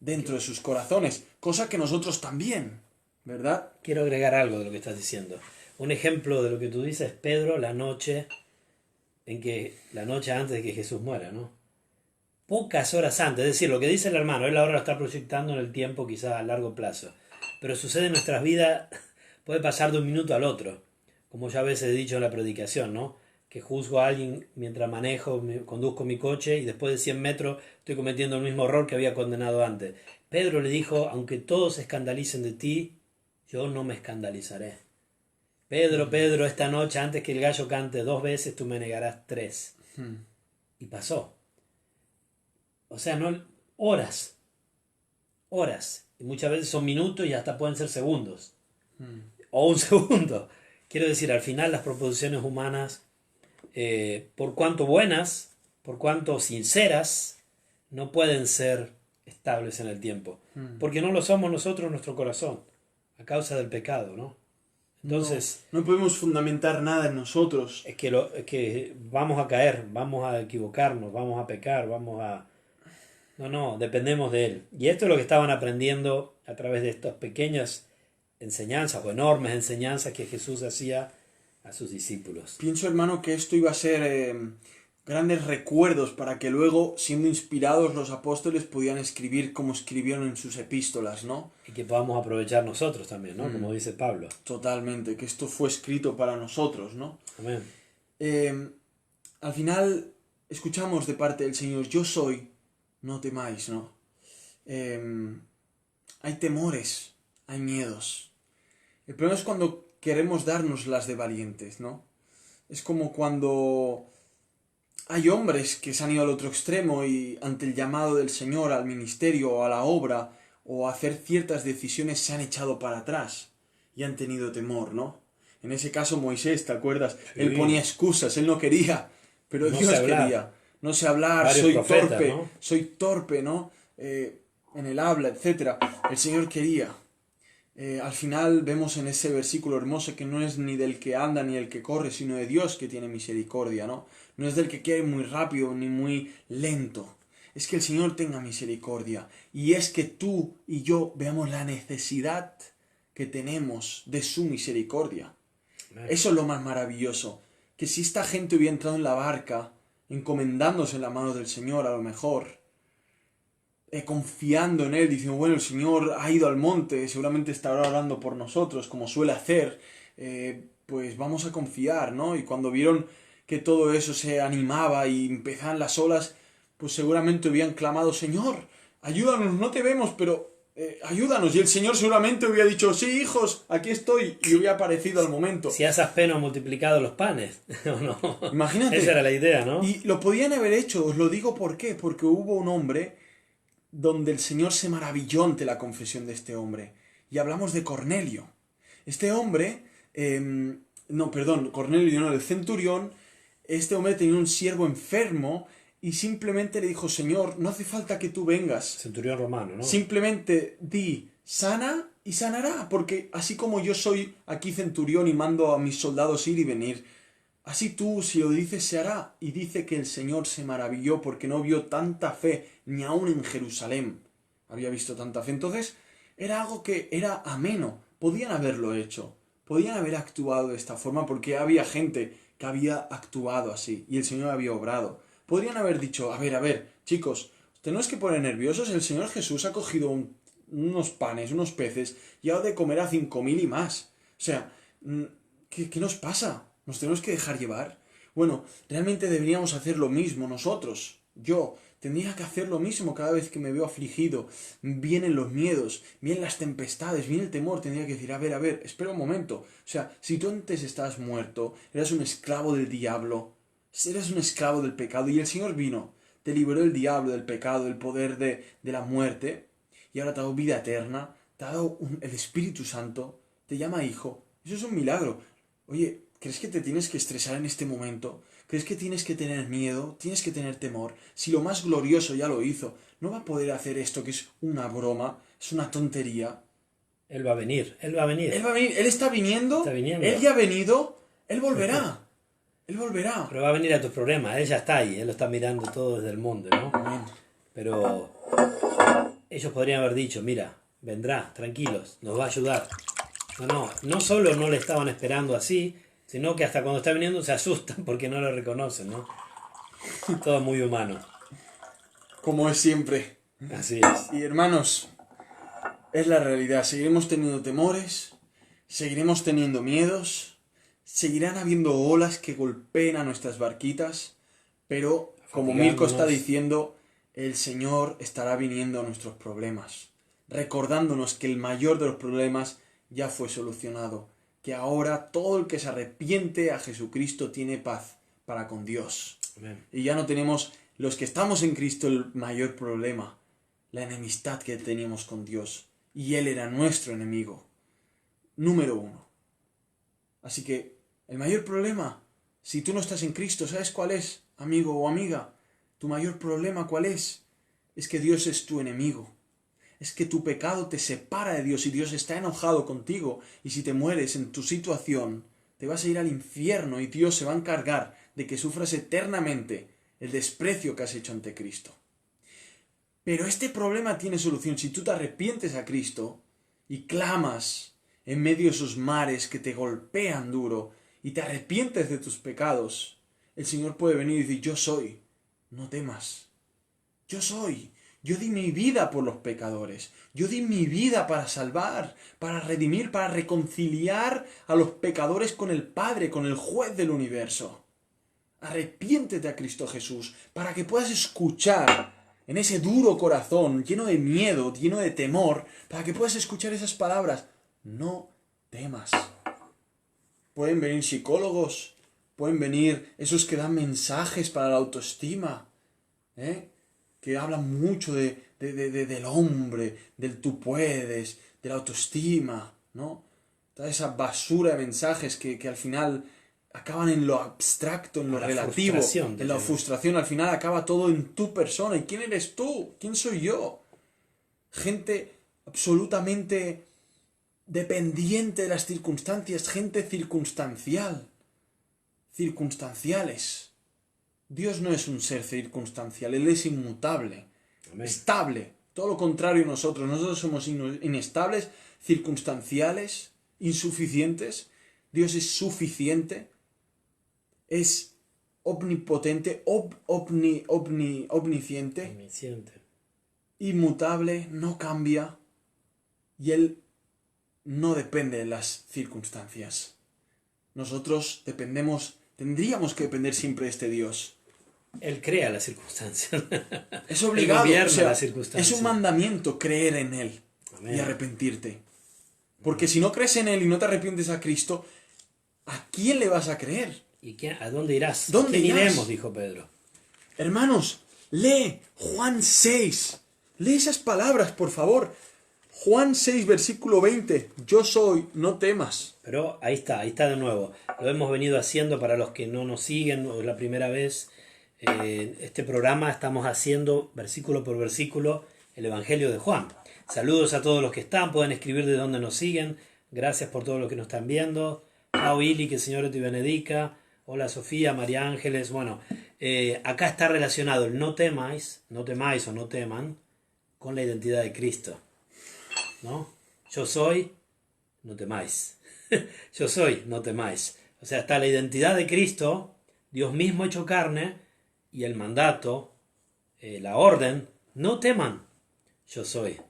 dentro de sus corazones, cosa que nosotros también, ¿verdad? Quiero agregar algo de lo que estás diciendo. Un ejemplo de lo que tú dices, Pedro, la noche antes de que Jesús muera, ¿no? Pocas horas antes, es decir, lo que dice el hermano, él ahora lo está proyectando en el tiempo quizás a largo plazo, pero sucede en nuestras vidas, puede pasar de un minuto al otro, como ya a veces he dicho en la predicación, ¿no? Que juzgo a alguien mientras conduzco mi coche y después de 100 metros estoy cometiendo el mismo error que había condenado antes. Pedro le dijo, aunque todos se escandalicen de ti, yo no me escandalizaré. Pedro, Pedro, esta noche antes que el gallo cante 2 veces, tú me negarás 3. Y pasó. O sea, no horas. Y muchas veces son minutos y hasta pueden ser segundos. O un segundo. Quiero decir, al final las proposiciones humanas, por cuanto buenas, por cuanto sinceras, no pueden ser estables en el tiempo. Porque no lo somos nosotros, nuestro corazón, a causa del pecado, ¿no? Entonces, no podemos fundamentar nada en nosotros. Es que vamos a caer, vamos a equivocarnos, vamos a pecar, No, dependemos de Él. Y esto es lo que estaban aprendiendo a través de estas pequeñas enseñanzas o enormes enseñanzas que Jesús hacía a sus discípulos. Pienso, hermano, que esto iba a ser grandes recuerdos para que luego, siendo inspirados, los apóstoles podían escribir como escribieron en sus epístolas, ¿no? Y que podamos aprovechar nosotros también, ¿no? Como dice Pablo. Totalmente, que esto fue escrito para nosotros, ¿no? Amén. Al final, escuchamos de parte del Señor, yo soy, no temáis, ¿no? Hay temores, hay miedos. El problema es cuando queremos darnos las de valientes, ¿no? Es como cuando hay hombres que se han ido al otro extremo y ante el llamado del Señor al ministerio o a la obra o a hacer ciertas decisiones se han echado para atrás y han tenido temor, ¿no? En ese caso Moisés, ¿te acuerdas? Sí. Él ponía excusas, él no quería, pero no Dios quería. No sé hablar, soy torpe, ¿no? En el habla, etc. El Señor quería. Al final vemos en ese versículo hermoso que no es ni del que anda ni el que corre, sino de Dios que tiene misericordia, ¿no? No es del que quiere muy rápido ni muy lento. Es que el Señor tenga misericordia. Y es que tú y yo veamos la necesidad que tenemos de su misericordia. Eso es lo más maravilloso. Que si esta gente hubiera entrado en la barca, encomendándose en la mano del Señor a lo mejor, confiando en Él, diciendo, bueno, el Señor ha ido al monte, seguramente estará orando por nosotros, como suele hacer, pues vamos a confiar, ¿no? Y cuando vieron que todo eso se animaba y empezaban las olas, pues seguramente hubieran clamado, Señor, ayúdanos, no te vemos, pero ayúdanos. Y el Señor seguramente hubiera dicho, sí, hijos, aquí estoy, y hubiera aparecido al momento. Si has apenas multiplicado los panes, ¿o no? Imagínate. Esa era la idea, ¿no? Y lo podían haber hecho, os lo digo ¿por qué? Porque hubo un hombre donde el Señor se maravilló ante la confesión de este hombre. Y hablamos de Cornelio. Este hombre, Cornelio no, el centurión, este hombre tenía un siervo enfermo y simplemente le dijo, Señor, no hace falta que tú vengas. Centurión romano, ¿no? Simplemente di, sana y sanará, porque así como yo soy aquí centurión y mando a mis soldados ir y venir, así tú, si lo dices, se hará. Y dice que el Señor se maravilló porque no vio tanta fe, ni aun en Jerusalén había visto tanta fe. Entonces, era algo que era ameno. Podían haberlo hecho. Podían haber actuado de esta forma porque había gente que había actuado así. Y el Señor había obrado. Podrían haber dicho, a ver, chicos, ustedes no es que ponen nerviosos. El Señor Jesús ha cogido unos panes, unos peces, y ha dado de comer a 5.000 y más. O sea, ¿qué nos pasa? ¿Nos tenemos que dejar llevar? Bueno, realmente deberíamos hacer lo mismo nosotros. Yo tendría que hacer lo mismo cada vez que me veo afligido. Vienen los miedos, vienen las tempestades, viene el temor. Tendría que decir, a ver, espera un momento. O sea, si tú antes estabas muerto, eras un esclavo del diablo, eras un esclavo del pecado, y el Señor vino, te liberó del diablo, del pecado, del poder de la muerte, y ahora te ha dado vida eterna, te ha dado el Espíritu Santo, te llama hijo. Eso es un milagro. Oye, ¿crees que te tienes que estresar en este momento? ¿Crees que tienes que tener miedo? ¿Tienes que tener temor? Si lo más glorioso ya lo hizo, ¿no va a poder hacer esto que es una broma? Es una tontería. Él va a venir, Él va a venir. Él va a venir, Él está viniendo, Está viniendo. Él ya ha venido, Él volverá. Él volverá. Pero va a venir a tus problemas, Él ya está ahí, Él lo está mirando todo desde el mundo, ¿no? Amén. Pero ellos podrían haber dicho, mira, vendrá, tranquilos, nos va a ayudar. No solo no le estaban esperando así, sino que hasta cuando está viniendo se asustan porque no lo reconocen, ¿no? Todo muy humano. Como es siempre. Así es. Y hermanos, es la realidad. Seguiremos teniendo temores, seguiremos teniendo miedos, seguirán habiendo olas que golpeen a nuestras barquitas, pero como Mirko está diciendo, el Señor estará viniendo a nuestros problemas, recordándonos que el mayor de los problemas ya fue solucionado, que ahora todo el que se arrepiente a Jesucristo tiene paz para con Dios. Amén. Y ya no tenemos, los que estamos en Cristo, el mayor problema, la enemistad que teníamos con Dios. Y Él era nuestro enemigo. Número 1. Así que el mayor problema, si tú no estás en Cristo, ¿sabes cuál es, amigo o amiga? Tu mayor problema, ¿cuál es? Es que Dios es tu enemigo. Es que tu pecado te separa de Dios y Dios está enojado contigo. Y si te mueres en tu situación, te vas a ir al infierno y Dios se va a encargar de que sufras eternamente el desprecio que has hecho ante Cristo. Pero este problema tiene solución. Si tú te arrepientes a Cristo y clamas en medio de esos mares que te golpean duro y te arrepientes de tus pecados, el Señor puede venir y decir, yo soy, no temas. Yo soy. Yo di mi vida por los pecadores. Yo di mi vida para salvar, para redimir, para reconciliar a los pecadores con el Padre, con el juez del universo. Arrepiéntete a Cristo Jesús para que puedas escuchar en ese duro corazón, lleno de miedo, lleno de temor, para que puedas escuchar esas palabras. No temas. Pueden venir psicólogos, pueden venir esos que dan mensajes para la autoestima, que hablan mucho del hombre, del tú puedes, de la autoestima, ¿no? Toda esa basura de mensajes que al final acaban en lo abstracto, en lo relativo, en la frustración. Al final acaba todo en tu persona. ¿Y quién eres tú? ¿Quién soy yo? Gente absolutamente dependiente de las circunstancias, gente circunstanciales. Dios no es un ser circunstancial, Él es inmutable, Amén. Estable, todo lo contrario nosotros somos inestables, circunstanciales, insuficientes. Dios es suficiente, es omnipotente, omnisciente, inmutable, no cambia, y Él no depende de las circunstancias. Nosotros tendríamos que depender siempre de este Dios. Él crea las circunstancias. Es obligado, las circunstancias. es un mandamiento creer en Él. Amén. Y arrepentirte. Porque si no crees en Él y no te arrepientes a Cristo, ¿a quién le vas a creer? ¿Y a dónde irás? ¿Dónde iremos? Dijo Pedro. Hermanos, lee Juan 6. Lee esas palabras, por favor. Juan 6, versículo 20. Yo soy, no temas. Pero ahí está de nuevo. Lo hemos venido haciendo para los que no nos siguen, o es la primera vez. Este programa estamos haciendo versículo por versículo el Evangelio de Juan. Saludos a todos los que están, pueden escribir de dónde nos siguen. Gracias por todo lo que nos están viendo. Chao Ili, que el Señor te benedica. Hola Sofía, María Ángeles. Bueno, acá está relacionado el no temáis o no teman con la identidad de Cristo, ¿no? Yo soy, no temáis. Yo soy, no temáis. O sea, está la identidad de Cristo, Dios mismo hecho carne, y el mandato, la orden, no teman, yo soy.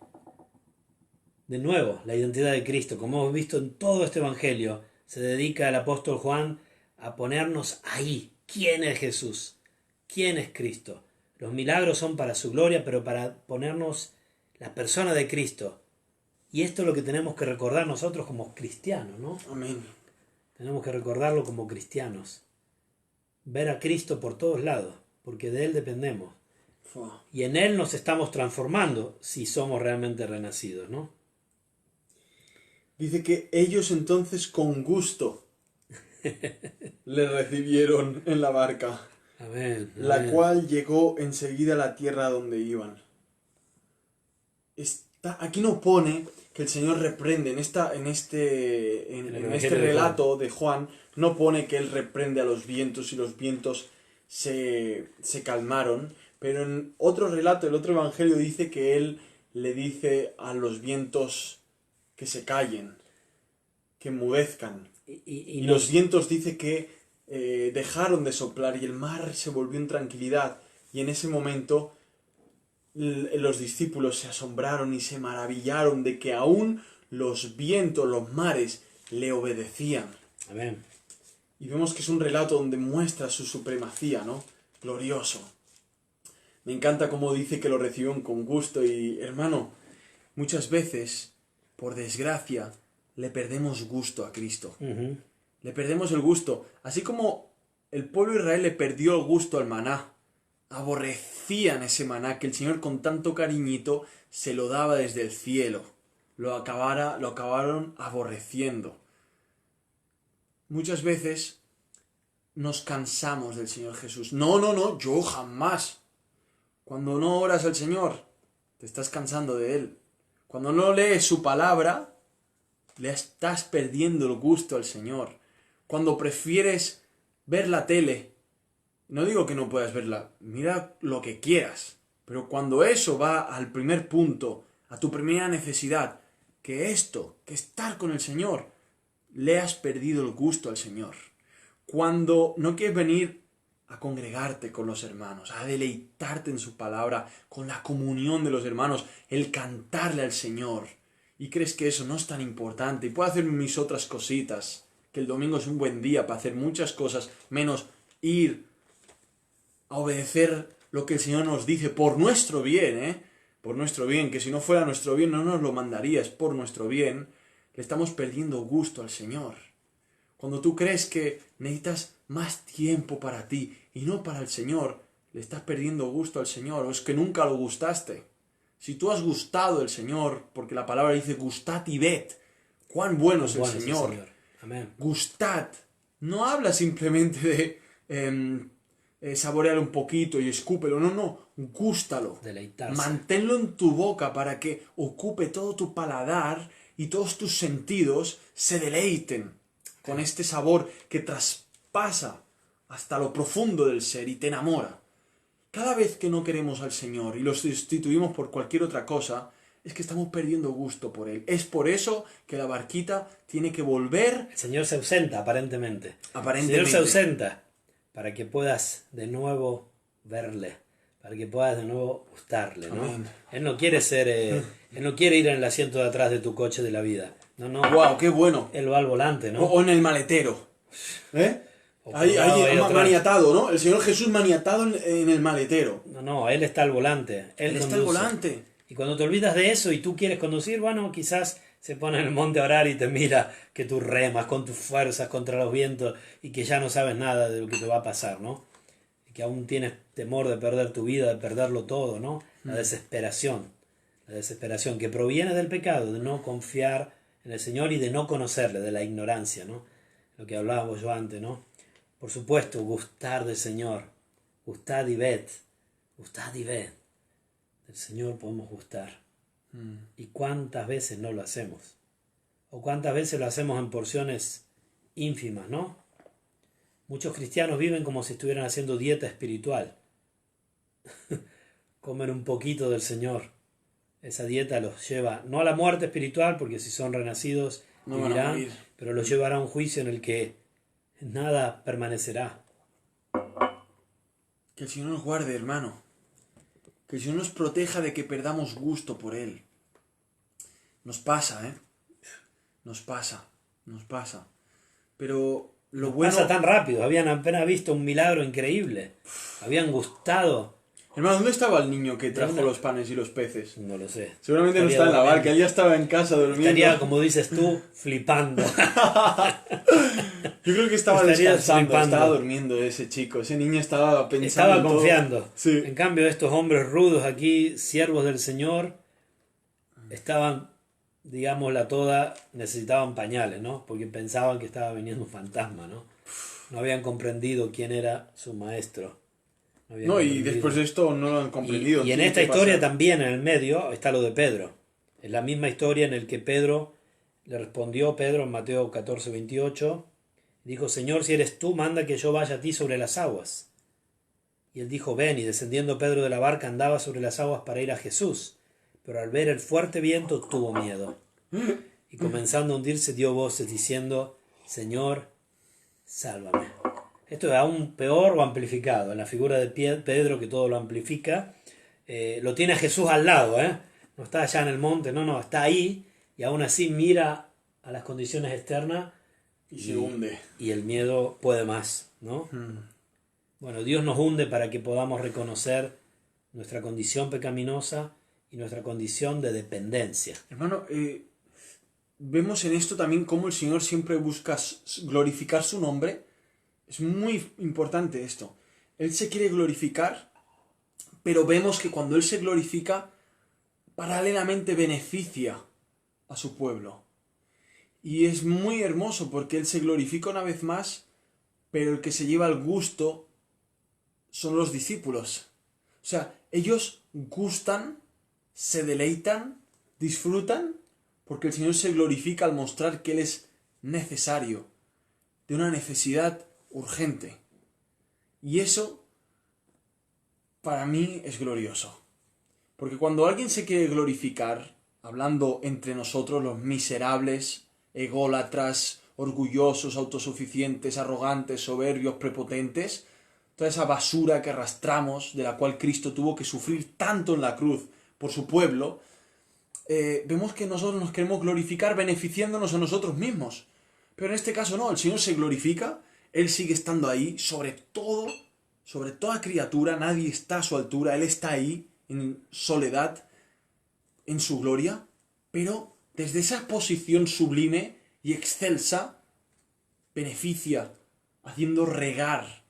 De nuevo, la identidad de Cristo, como hemos visto en todo este evangelio, se dedica el apóstol Juan a ponernos ahí. ¿Quién es Jesús? ¿Quién es Cristo? Los milagros son para su gloria, pero para ponernos la persona de Cristo. Y esto es lo que tenemos que recordar nosotros como cristianos, ¿no? Amén. Tenemos que recordarlo como cristianos. Ver a Cristo por todos lados, porque de Él dependemos. Y en Él nos estamos transformando si somos realmente renacidos, ¿no? Dice que ellos entonces con gusto le recibieron en la barca, Amén. la Amén. cual llegó enseguida a la tierra donde iban. Aquí no pone que el Señor reprende, en este relato de Juan, no pone que Él reprende a los vientos y los vientos se calmaron, pero en otro relato, el otro evangelio dice que Él le dice a los vientos que se callen, que enmudezcan. Y los vientos dice que dejaron de soplar y el mar se volvió en tranquilidad. Y en ese momento los discípulos se asombraron y se maravillaron de que aún los vientos, los mares, le obedecían. Amén. Y vemos que es un relato donde muestra su supremacía, ¿no? Glorioso. Me encanta cómo dice que lo recibieron con gusto y, hermano, muchas veces, por desgracia, le perdemos gusto a Cristo. Uh-huh. Le perdemos el gusto. Así como el pueblo de Israel le perdió el gusto al maná. Aborrecían ese maná que el Señor con tanto cariñito se lo daba desde el cielo. Lo acabaron aborreciendo. Muchas veces nos cansamos del Señor Jesús. No, yo jamás. Cuando no oras al Señor, te estás cansando de Él. Cuando no lees su palabra, le estás perdiendo el gusto al Señor. Cuando prefieres ver la tele, no digo que no puedas verla, mira lo que quieras, pero cuando eso va al primer punto, a tu primera necesidad, que estar con el Señor, le has perdido el gusto al Señor. Cuando no quieres venir a congregarte con los hermanos, a deleitarte en su palabra, con la comunión de los hermanos, el cantarle al Señor, y crees que eso no es tan importante, y puedo hacer mis otras cositas, que el domingo es un buen día para hacer muchas cosas, menos ir a obedecer lo que el Señor nos dice por nuestro bien, por nuestro bien, que si no fuera nuestro bien no nos lo mandaría, es por nuestro bien, le estamos perdiendo gusto al Señor. Cuando tú crees que necesitas más tiempo para ti y no para el Señor, le estás perdiendo gusto al Señor, o es que nunca lo gustaste. Si tú has gustado el Señor, porque la palabra dice gustad y ved, cuán bueno es el Señor. Amén. Gustad. No habla simplemente de saborear un poquito y escúpelo. No. Gústalo. Deleitarse. Manténlo en tu boca para que ocupe todo tu paladar y todos tus sentidos se deleiten con este sabor que traspasa hasta lo profundo del ser y te enamora. Cada vez que no queremos al Señor y lo sustituimos por cualquier otra cosa, es que estamos perdiendo gusto por Él. Es por eso que la barquita tiene que volver. El Señor se ausenta, aparentemente. El Aparentemente. Señor se ausenta para que puedas de nuevo verle, para que puedas de nuevo gustarle, ¿no? Amén. Él no quiere Él no quiere ir en el asiento de atrás de tu coche de la vida. No. ¡Wow! ¡Qué bueno! Él va al volante, ¿no? O en el maletero. Ahí maniatado, ¿no? El Señor Jesús maniatado en el maletero. No, Él está al volante. Él está al volante. Y cuando te olvidas de eso y tú quieres conducir, bueno, quizás se pone en el monte a orar y te mira que tú remas con tus fuerzas contra los vientos y que ya no sabes nada de lo que te va a pasar, ¿no? Y que aún tienes temor de perder tu vida, de perderlo todo, ¿no? La desesperación que proviene del pecado, de no confiar en el Señor y de no conocerle, de la ignorancia, ¿no? Lo que hablábamos yo antes, ¿no? Por supuesto, gustar del Señor, gustad y ved, del Señor podemos gustar. ¿Y cuántas veces no lo hacemos? ¿O cuántas veces lo hacemos en porciones ínfimas, no? Muchos cristianos viven como si estuvieran haciendo dieta espiritual. Comen un poquito del Señor. Esa dieta los lleva, no a la muerte espiritual, porque si son renacidos no vivirán, pero los llevará a un juicio en el que nada permanecerá. Que el Señor nos guarde, hermano. Que el Señor nos proteja de que perdamos gusto por Él. Nos pasa, Nos pasa. Pero lo bueno... Pasa tan rápido. Habían apenas visto un milagro increíble. Habían gustado. Hermano, ¿dónde estaba el niño que trajo los panes y los peces? No lo sé. Seguramente no está en la barca. Él ya estaba en casa durmiendo. Estaría, como dices tú, flipando. Yo creo que estaba descansando, estaba durmiendo ese chico. Ese niño estaba pensando. Estaba confiando. Sí. En cambio, estos hombres rudos aquí, siervos del Señor, estaban digámosla toda, necesitaban pañales, ¿no? Porque pensaban que estaba viniendo un fantasma, ¿no? No habían comprendido quién era su maestro. No habían No, y comprendido. después de esto no lo han comprendido. Y en Tiene esta que historia pasar. también, en el medio, está lo de Pedro. Es la misma historia en la que Pedro le respondió, Pedro en Mateo 14:28, dijo, Señor, si eres tú, manda que yo vaya a ti sobre las aguas. Y él dijo, ven, y descendiendo Pedro de la barca andaba sobre las aguas para ir a Jesús. Pero al ver el fuerte viento tuvo miedo. Y comenzando a hundirse dio voces diciendo, Señor, sálvame. Esto es aún peor o amplificado. En la figura de Pedro, que todo lo amplifica, lo tiene a Jesús al lado, ¿eh? No está allá en el monte, no, está ahí y aún así mira a las condiciones externas Y se hunde. y el miedo puede más, ¿no? Bueno, Dios nos hunde para que podamos reconocer nuestra condición pecaminosa y nuestra condición de dependencia. Hermano, vemos en esto también cómo el Señor siempre busca glorificar su nombre. Es muy importante esto. Él se quiere glorificar, pero vemos que cuando Él se glorifica, paralelamente beneficia a su pueblo. Y es muy hermoso porque Él se glorifica una vez más, pero el que se lleva el gusto son los discípulos. O sea, ellos gustan, se deleitan, disfrutan, porque el Señor se glorifica al mostrar que Él es necesario, de una necesidad urgente. Y eso, para mí, es glorioso. Porque cuando alguien se quiere glorificar, hablando entre nosotros, los miserables, ególatras, orgullosos, autosuficientes, arrogantes, soberbios, prepotentes, toda esa basura que arrastramos, de la cual Cristo tuvo que sufrir tanto en la cruz por su pueblo, vemos que nosotros nos queremos glorificar beneficiándonos a nosotros mismos. Pero en este caso no, el Señor se glorifica, Él sigue estando ahí, sobre todo, sobre toda criatura, nadie está a su altura, Él está ahí, en soledad, en su gloria, pero desde esa posición sublime y excelsa, beneficia, haciendo regar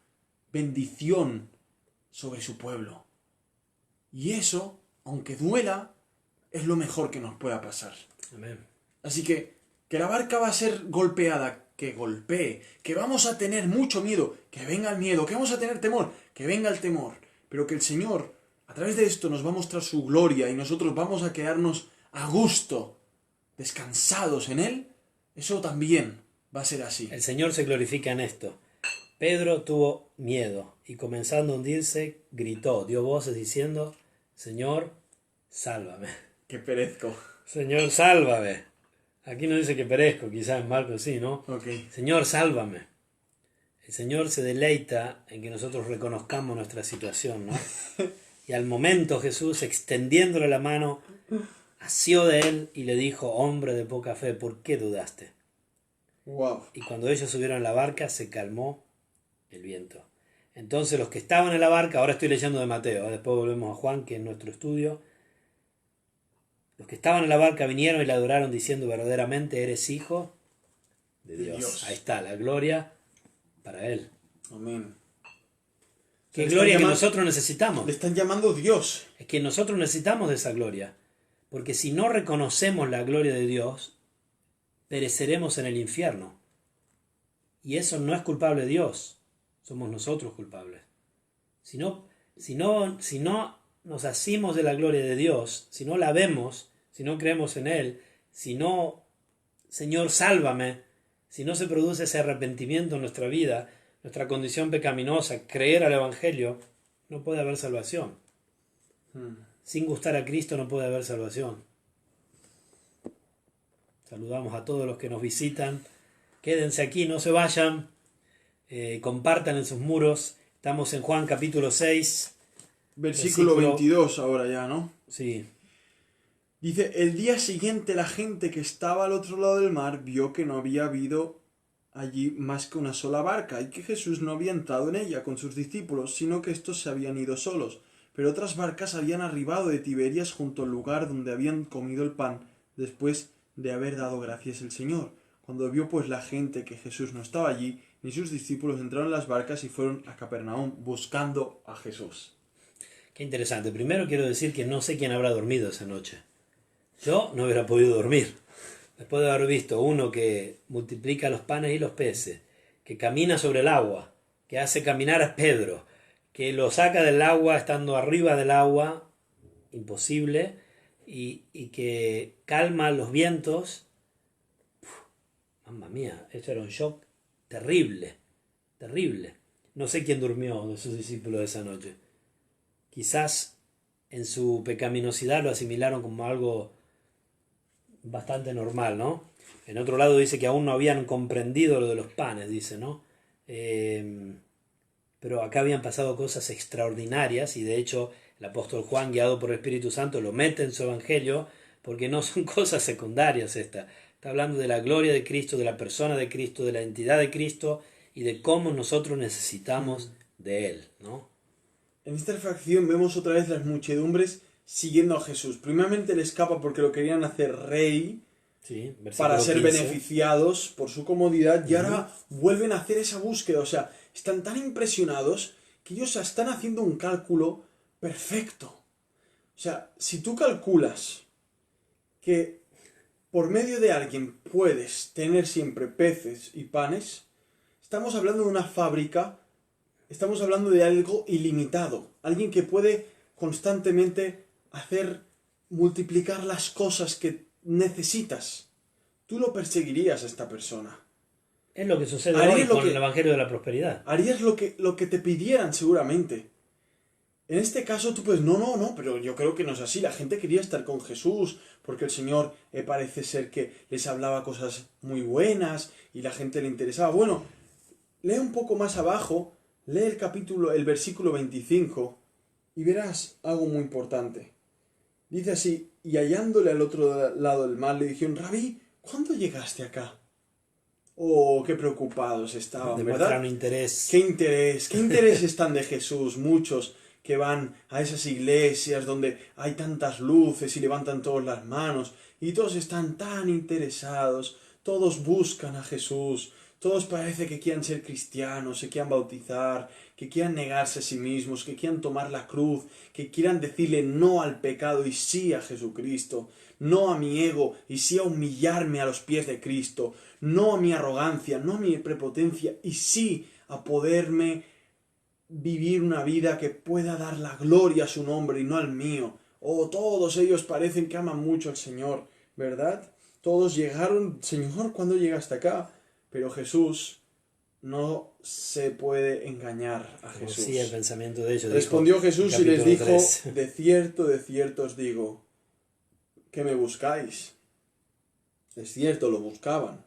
bendición sobre su pueblo. Y eso, aunque duela, es lo mejor que nos pueda pasar. Amén. Así que la barca va a ser golpeada, que golpee, que vamos a tener mucho miedo, que venga el miedo, que vamos a tener temor, que venga el temor, pero que el Señor, a través de esto, nos va a mostrar su gloria y nosotros vamos a quedarnos a gusto, descansados en Él. Eso también va a ser así. El Señor se glorifica en esto. Pedro tuvo miedo y comenzando a hundirse, gritó, dio voces diciendo, Señor, sálvame. Que perezco. Señor, sálvame. Aquí no dice que perezco, quizás en Marcos sí, ¿no? Ok. Señor, sálvame. El Señor se deleita en que nosotros reconozcamos nuestra situación, ¿no? Y al momento Jesús, extendiéndole la mano, asió de él y le dijo, hombre de poca fe, ¿por qué dudaste? Wow. Y cuando ellos subieron a la barca, se calmó el viento. Entonces los que estaban en la barca, ahora estoy leyendo de Mateo, después volvemos a Juan, que es nuestro estudio. Los que estaban en la barca vinieron y le adoraron diciendo, verdaderamente eres hijo de Dios. Ahí está, la gloria para Él. Amén. Qué gloria que nosotros necesitamos. Le están llamando Dios. Es que nosotros necesitamos de esa gloria. Porque si no reconocemos la gloria de Dios, pereceremos en el infierno. Y eso no es culpable de Dios. Somos nosotros culpables. Si no nos asimos de la gloria de Dios, si no la vemos, si no creemos en Él, si no, Señor, sálvame, si no se produce ese arrepentimiento en nuestra vida, nuestra condición pecaminosa, creer al Evangelio, no puede haber salvación. Sin gustar a Cristo no puede haber salvación. Saludamos a todos los que nos visitan. Quédense aquí, no se vayan. Compartan en sus muros. Estamos en Juan capítulo 6. Versículo 22 ahora ya, ¿no? Sí. Dice, el día siguiente la gente que estaba al otro lado del mar vio que no había habido allí más que una sola barca y que Jesús no había entrado en ella con sus discípulos, sino que estos se habían ido solos. Pero otras barcas habían arribado de Tiberias junto al lugar donde habían comido el pan después de haber dado gracias al Señor. Cuando vio pues la gente que Jesús no estaba allí, ni sus discípulos, entraron en las barcas y fueron a Capernaum buscando a Jesús. Qué interesante. Primero quiero decir que no sé quién habrá dormido esa noche. Yo no hubiera podido dormir. después de haber visto uno que multiplica los panes y los peces, que camina sobre el agua, que hace caminar a Pedro, que lo saca del agua estando arriba del agua, imposible, y que calma los vientos, mamma mía, eso era un shock terrible, terrible. No sé quién durmió de sus discípulos esa noche. Quizás en su pecaminosidad lo asimilaron como algo bastante normal, ¿no? En otro lado dice que aún no habían comprendido lo de los panes, dice, ¿no? Pero acá habían pasado cosas extraordinarias y de hecho el apóstol Juan, guiado por el Espíritu Santo, lo mete en su evangelio porque no son cosas secundarias estas. Está hablando de la gloria de Cristo, de la persona de Cristo, de la entidad de Cristo y de cómo nosotros necesitamos de Él, ¿no? En esta refracción vemos otra vez las muchedumbres siguiendo a Jesús. Primeramente le escapa porque lo querían hacer rey, Sí, para ser 15. beneficiados por su comodidad, y ahora vuelven a hacer esa búsqueda. O sea, están tan impresionados que ellos están haciendo un cálculo perfecto. O sea, si tú calculas que por medio de alguien puedes tener siempre peces y panes, estamos hablando de una fábrica, estamos hablando de algo ilimitado. Alguien que puede constantemente hacer multiplicar las cosas que necesitas. Tú lo perseguirías a esta persona. Es lo que sucede hoy con el Evangelio de la Prosperidad. Harías lo que te pidieran seguramente. En este caso tú pues no, pero yo creo que no es así. La gente quería estar con Jesús porque el Señor parece ser que les hablaba cosas muy buenas y la gente le interesaba. Bueno, lee un poco más abajo, lee el versículo 25 y verás algo muy importante. Dice así: y hallándole al otro lado del mar le dijeron: Rabí, ¿cuándo llegaste acá? Oh, qué preocupados estaban, Demuestran ¿verdad? interés. Qué interés están de Jesús. Muchos que van a esas iglesias donde hay tantas luces y levantan todas las manos y todos están tan interesados, todos buscan a Jesús, todos parece que quieran ser cristianos, se quieran bautizar, que quieran negarse a sí mismos, que quieran tomar la cruz, que quieran decirle no al pecado y sí a Jesucristo, no a mi ego y sí a humillarme a los pies de Cristo, no a mi arrogancia, no a mi prepotencia y sí a poderme vivir una vida que pueda dar la gloria a su nombre y no al mío. Oh, todos ellos parecen que aman mucho al Señor, ¿verdad? Todos llegaron: Señor, ¿cuándo llegaste acá? Pero Jesús no se puede engañar a Jesús. Sí, el pensamiento de ellos. Respondió Jesús y les dijo: 3. de cierto os digo, que me buscáis. Es cierto, lo buscaban.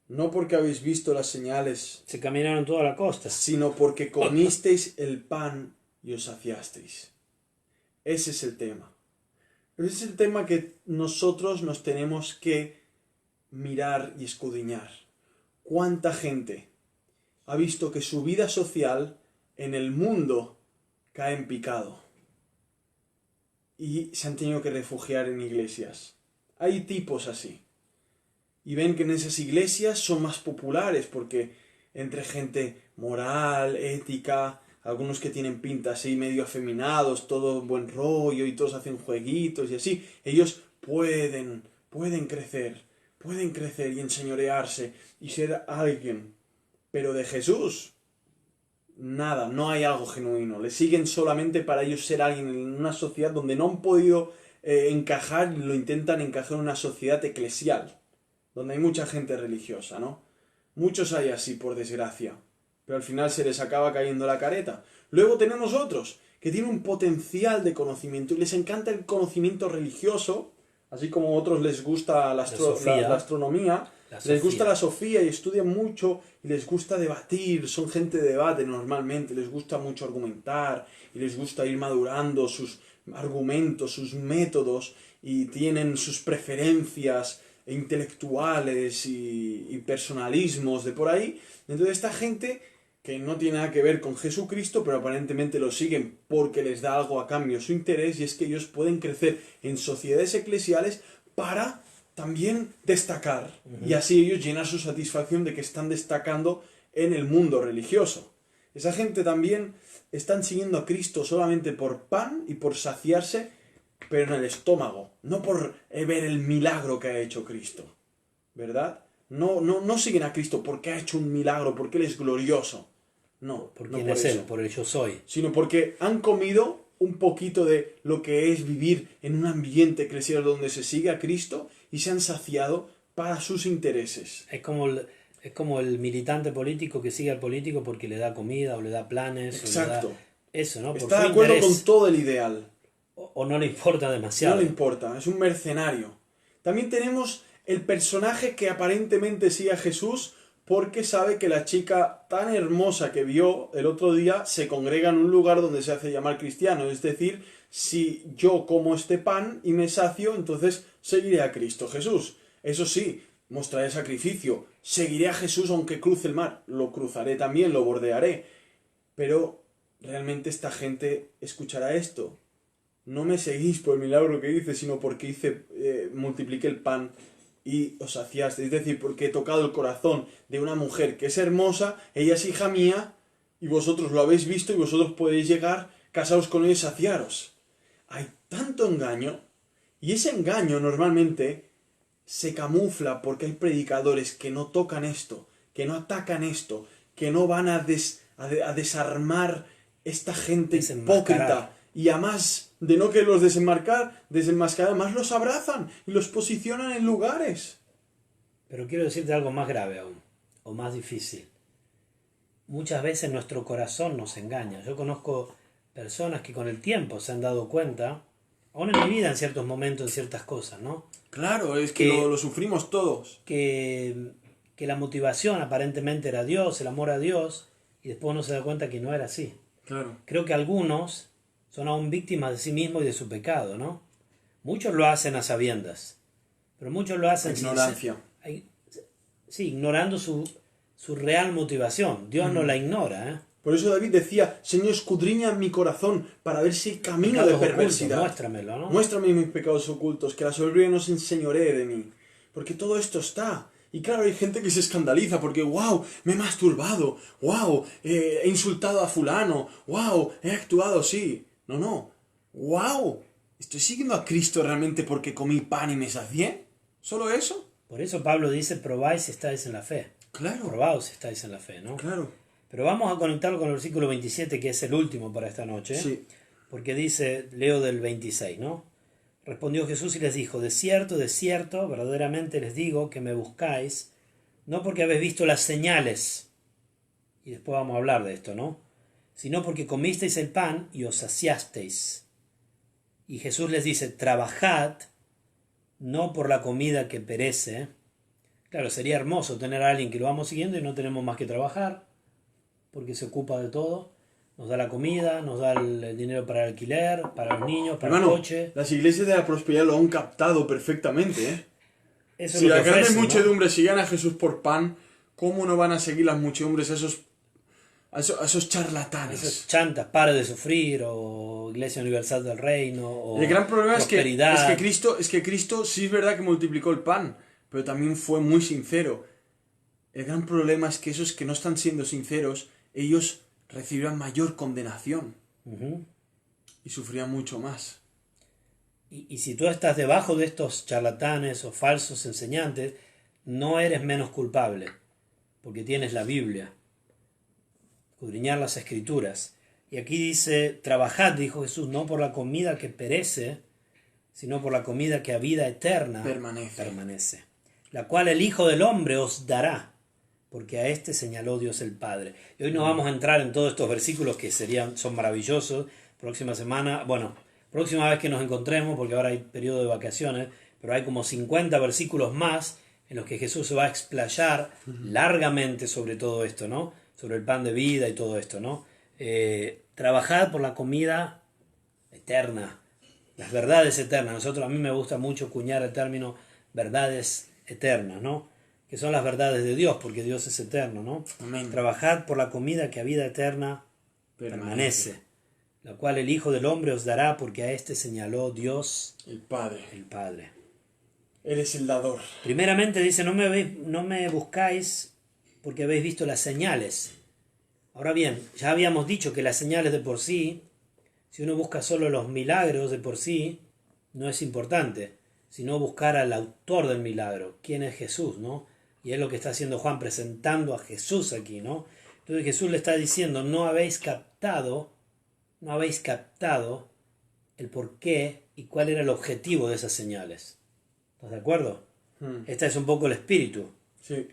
No porque habéis visto las señales, Se caminaron toda la costa, sino porque comisteis el pan y os saciasteis. Ese es el tema. Ese es el tema que nosotros nos tenemos que mirar y escudriñar. ¿Cuánta gente ha visto que su vida social en el mundo cae en picado y se han tenido que refugiar en iglesias? Hay tipos así. Y ven que en esas iglesias son más populares porque entre gente moral, ética, algunos que tienen pinta así medio afeminados, todo buen rollo y todos hacen jueguitos y así, ellos pueden crecer y enseñorearse y ser alguien. Pero de Jesús, nada, no hay algo genuino. Le siguen solamente para ellos ser alguien en una sociedad donde no han podido encajar, y lo intentan encajar en una sociedad eclesial, donde hay mucha gente religiosa, ¿no? Muchos hay así, por desgracia, pero al final se les acaba cayendo la careta. Luego tenemos otros que tienen un potencial de conocimiento y les encanta el conocimiento religioso, así como a otros les gusta la astronomía, les gusta la sofía y estudian mucho y les gusta debatir, son gente de debate normalmente, les gusta mucho argumentar y les gusta ir madurando sus argumentos, sus métodos, y tienen sus preferencias intelectuales y personalismos de por ahí. Entonces esta gente que no tiene nada que ver con Jesucristo, pero aparentemente lo siguen porque les da algo a cambio su interés, y es que ellos pueden crecer en sociedades eclesiales para también destacar, y así ellos llenan su satisfacción de que están destacando en el mundo religioso. Esa gente también están siguiendo a Cristo solamente por pan y por saciarse, pero en el estómago, no por ver el milagro que ha hecho Cristo. ¿verdad? No siguen a Cristo porque ha hecho un milagro, porque Él es glorioso. No, Por no quién por es eso. Él, por el yo soy. Sino porque han comido un poquito de lo que es vivir en un ambiente eclesial donde se sigue a Cristo y se han saciado para sus intereses. Es como el militante político que sigue al político porque le da comida o le da planes. Exacto. O le da eso, ¿no? Por Está su de acuerdo interés. con todo el ideal. O no le importa demasiado. No le importa, es un mercenario. También tenemos el personaje que aparentemente sigue a Jesús porque sabe que la chica tan hermosa que vio el otro día se congrega en un lugar donde se hace llamar cristiano. Es decir, si yo como este pan y me sacio, entonces seguiré a Cristo Jesús. Eso sí, mostraré sacrificio. Seguiré a Jesús aunque cruce el mar. Lo cruzaré también, lo bordearé. Pero realmente esta gente escuchará esto. No me seguís por el milagro que hice, sino porque multipliqué el pan y os saciaste. Es decir, porque he tocado el corazón de una mujer que es hermosa, ella es hija mía, y vosotros lo habéis visto y vosotros podéis llegar, casaros con ella y saciaros. Hay tanto engaño, y ese engaño normalmente se camufla porque hay predicadores que no tocan esto, que no atacan esto, que no van a desarmar esta gente hipócrita. Y además de no quererlos desenmascarar, más los abrazan y los posicionan en lugares. Pero quiero decirte algo más grave aún, o más difícil. Muchas veces nuestro corazón nos engaña. Yo conozco personas que con el tiempo se han dado cuenta, aún en mi vida en ciertos momentos, en ciertas cosas, ¿no? Claro, es que lo sufrimos todos. Que la motivación aparentemente era Dios, el amor a Dios, y después uno se da cuenta que no era así. Claro. Creo que algunos son aún víctimas de sí mismos y de su pecado, ¿no? Muchos lo hacen a sabiendas, pero muchos lo hacen ignorancia. Sí, ignorando su real motivación. Dios no la ignora, ¿eh? Por eso David decía, Señor, escudriña mi corazón para ver si hay camino de perversidad. Muéstramelo, ¿no? Muéstrame mis pecados ocultos, que la soberbia no se enseñoree de mí. Porque todo esto está. Y claro, hay gente que se escandaliza porque, wow, me he masturbado, wow, he insultado a fulano, wow, he actuado así. No, wow, ¿estoy siguiendo a Cristo realmente porque comí pan y me sacié? ¿Solo eso? Por eso Pablo dice, probáis si estáis en la fe. Claro. Probaos si estáis en la fe, ¿no? Claro. Pero vamos a conectarlo con el versículo 27, que es el último para esta noche. Sí. Porque dice, leo del 26, ¿no? Respondió Jesús y les dijo, de cierto, verdaderamente les digo que me buscáis, no porque habéis visto las señales, y después vamos a hablar de esto, ¿no? Sino porque comisteis el pan y os saciasteis. Y Jesús les dice, trabajad, no por la comida que perece. Claro, sería hermoso tener a alguien que lo vamos siguiendo y no tenemos más que trabajar, porque se ocupa de todo. Nos da la comida, nos da el dinero para el alquiler, para los niños, para el coche. Las iglesias de la prosperidad lo han captado perfectamente, ¿eh? Eso si es lo las que grandes ofrecen, muchedumbres siguen a Jesús por pan, ¿cómo no van a seguir las muchedumbres a esos charlatanes? Esos chantas, para de sufrir, o Iglesia Universal del Reino, o el gran problema es que prosperidad. Cristo sí es verdad que multiplicó el pan, pero también fue muy sincero. El gran problema es que esos que no están siendo sinceros, ellos recibirán mayor condenación y sufrirán mucho más. Y si tú estás debajo de estos charlatanes o falsos enseñantes, no eres menos culpable, porque tienes la Biblia, escudriñar las Escrituras. Y aquí dice, trabajad, dijo Jesús, no por la comida que perece, sino por la comida que a vida eterna permanece, la cual el Hijo del Hombre os dará, porque a este señaló Dios el Padre. Y hoy no vamos a entrar en todos estos versículos que son maravillosos. Próxima vez que nos encontremos, porque ahora hay periodo de vacaciones, pero hay como 50 versículos más en los que Jesús se va a explayar largamente sobre todo esto, ¿no? Sobre el pan de vida y todo esto, ¿no? Trabajad por la comida eterna, las verdades eternas. A mí me gusta mucho cuñar el término verdades eternas, ¿no? Que son las verdades de Dios, porque Dios es eterno, ¿no? Amén. Trabajad por la comida que a vida eterna permanece, la cual el Hijo del Hombre os dará, porque a este señaló Dios el Padre. Él es el dador. Primeramente dice, no me buscáis porque habéis visto las señales. Ahora bien, ya habíamos dicho que las señales de por sí, si uno busca solo los milagros de por sí, no es importante. sino buscar al autor del milagro, quién es Jesús, ¿no? Y es lo que está haciendo Juan, presentando a Jesús aquí, ¿no? Entonces Jesús le está diciendo, no habéis captado el por qué y cuál era el objetivo de esas señales. ¿Estás de acuerdo? Este es un poco el espíritu. Sí.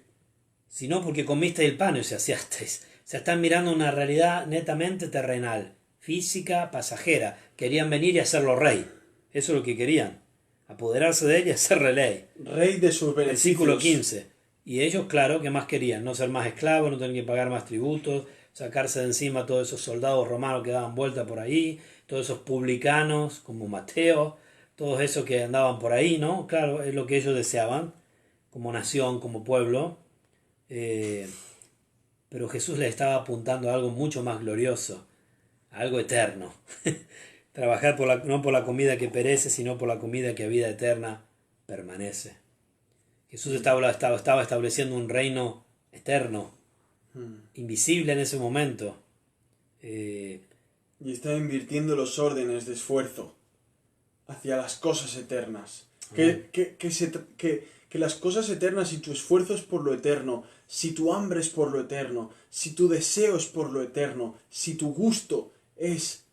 Sino porque comisteis el pan y os saciasteis. O sea, están mirando una realidad netamente terrenal, física, pasajera. Querían venir y hacerlo rey. Eso es lo que querían. Apoderarse de él y hacerle ley. Rey de sus beneficios. Versículo 15. Y ellos, claro, ¿qué más querían? No ser más esclavos, no tener que pagar más tributos, sacarse de encima todos esos soldados romanos que daban vuelta por ahí, todos esos publicanos como Mateo, todos esos que andaban por ahí, ¿no? Claro, es lo que ellos deseaban, como nación, como pueblo. Pero Jesús les estaba apuntando a algo mucho más glorioso, a algo eterno. Trabajar no por la comida que perece, sino por la comida que a vida eterna permanece. Jesús estaba estableciendo un reino eterno, invisible en ese momento. Y estaba invirtiendo los órdenes de esfuerzo hacia las cosas eternas. Que las cosas eternas, si tu esfuerzo es por lo eterno, si tu hambre es por lo eterno, si tu deseo es por lo eterno, si tu gusto es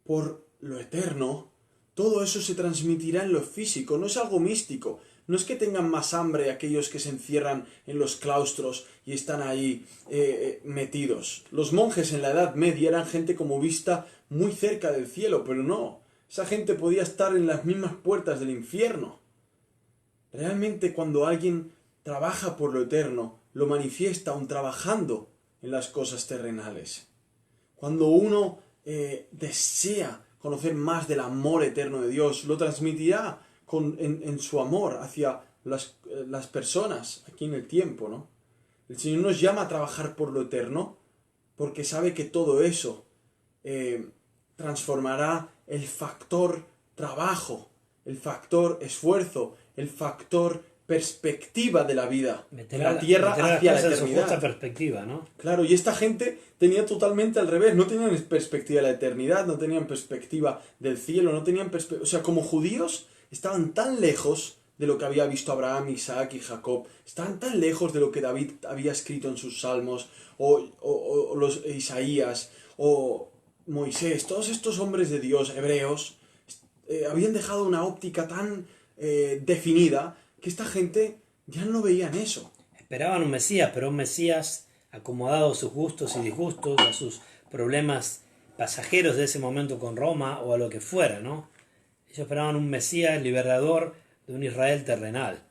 por lo eterno, todo eso se transmitirá en lo físico, no es algo místico. No es que tengan más hambre aquellos que se encierran en los claustros y están ahí metidos. Los monjes en la Edad Media eran gente como vista muy cerca del cielo, pero no. Esa gente podía estar en las mismas puertas del infierno. Realmente cuando alguien trabaja por lo eterno, lo manifiesta aun trabajando en las cosas terrenales. Cuando uno desea conocer más del amor eterno de Dios, lo transmitirá en su amor hacia las personas aquí en el tiempo, ¿no? El Señor nos llama a trabajar por lo eterno porque sabe que todo eso transformará el factor trabajo, el factor esfuerzo, el factor perspectiva de la vida, de la tierra hacia la eternidad. En su justa perspectiva, ¿no? Claro, y esta gente tenía totalmente al revés, no tenían perspectiva de la eternidad, no tenían perspectiva del cielo, no tenían perspectiva, o sea, como judíos estaban tan lejos de lo que había visto Abraham, Isaac y Jacob, estaban tan lejos de lo que David había escrito en sus salmos, o los Isaías, o Moisés, todos estos hombres de Dios, hebreos, habían dejado una óptica tan definida que esta gente ya no veían eso. Esperaban un Mesías, pero un Mesías acomodado a sus gustos y disgustos, a sus problemas pasajeros de ese momento con Roma o a lo que fuera, ¿no? Ellos esperaban un Mesías liberador de un Israel terrenal.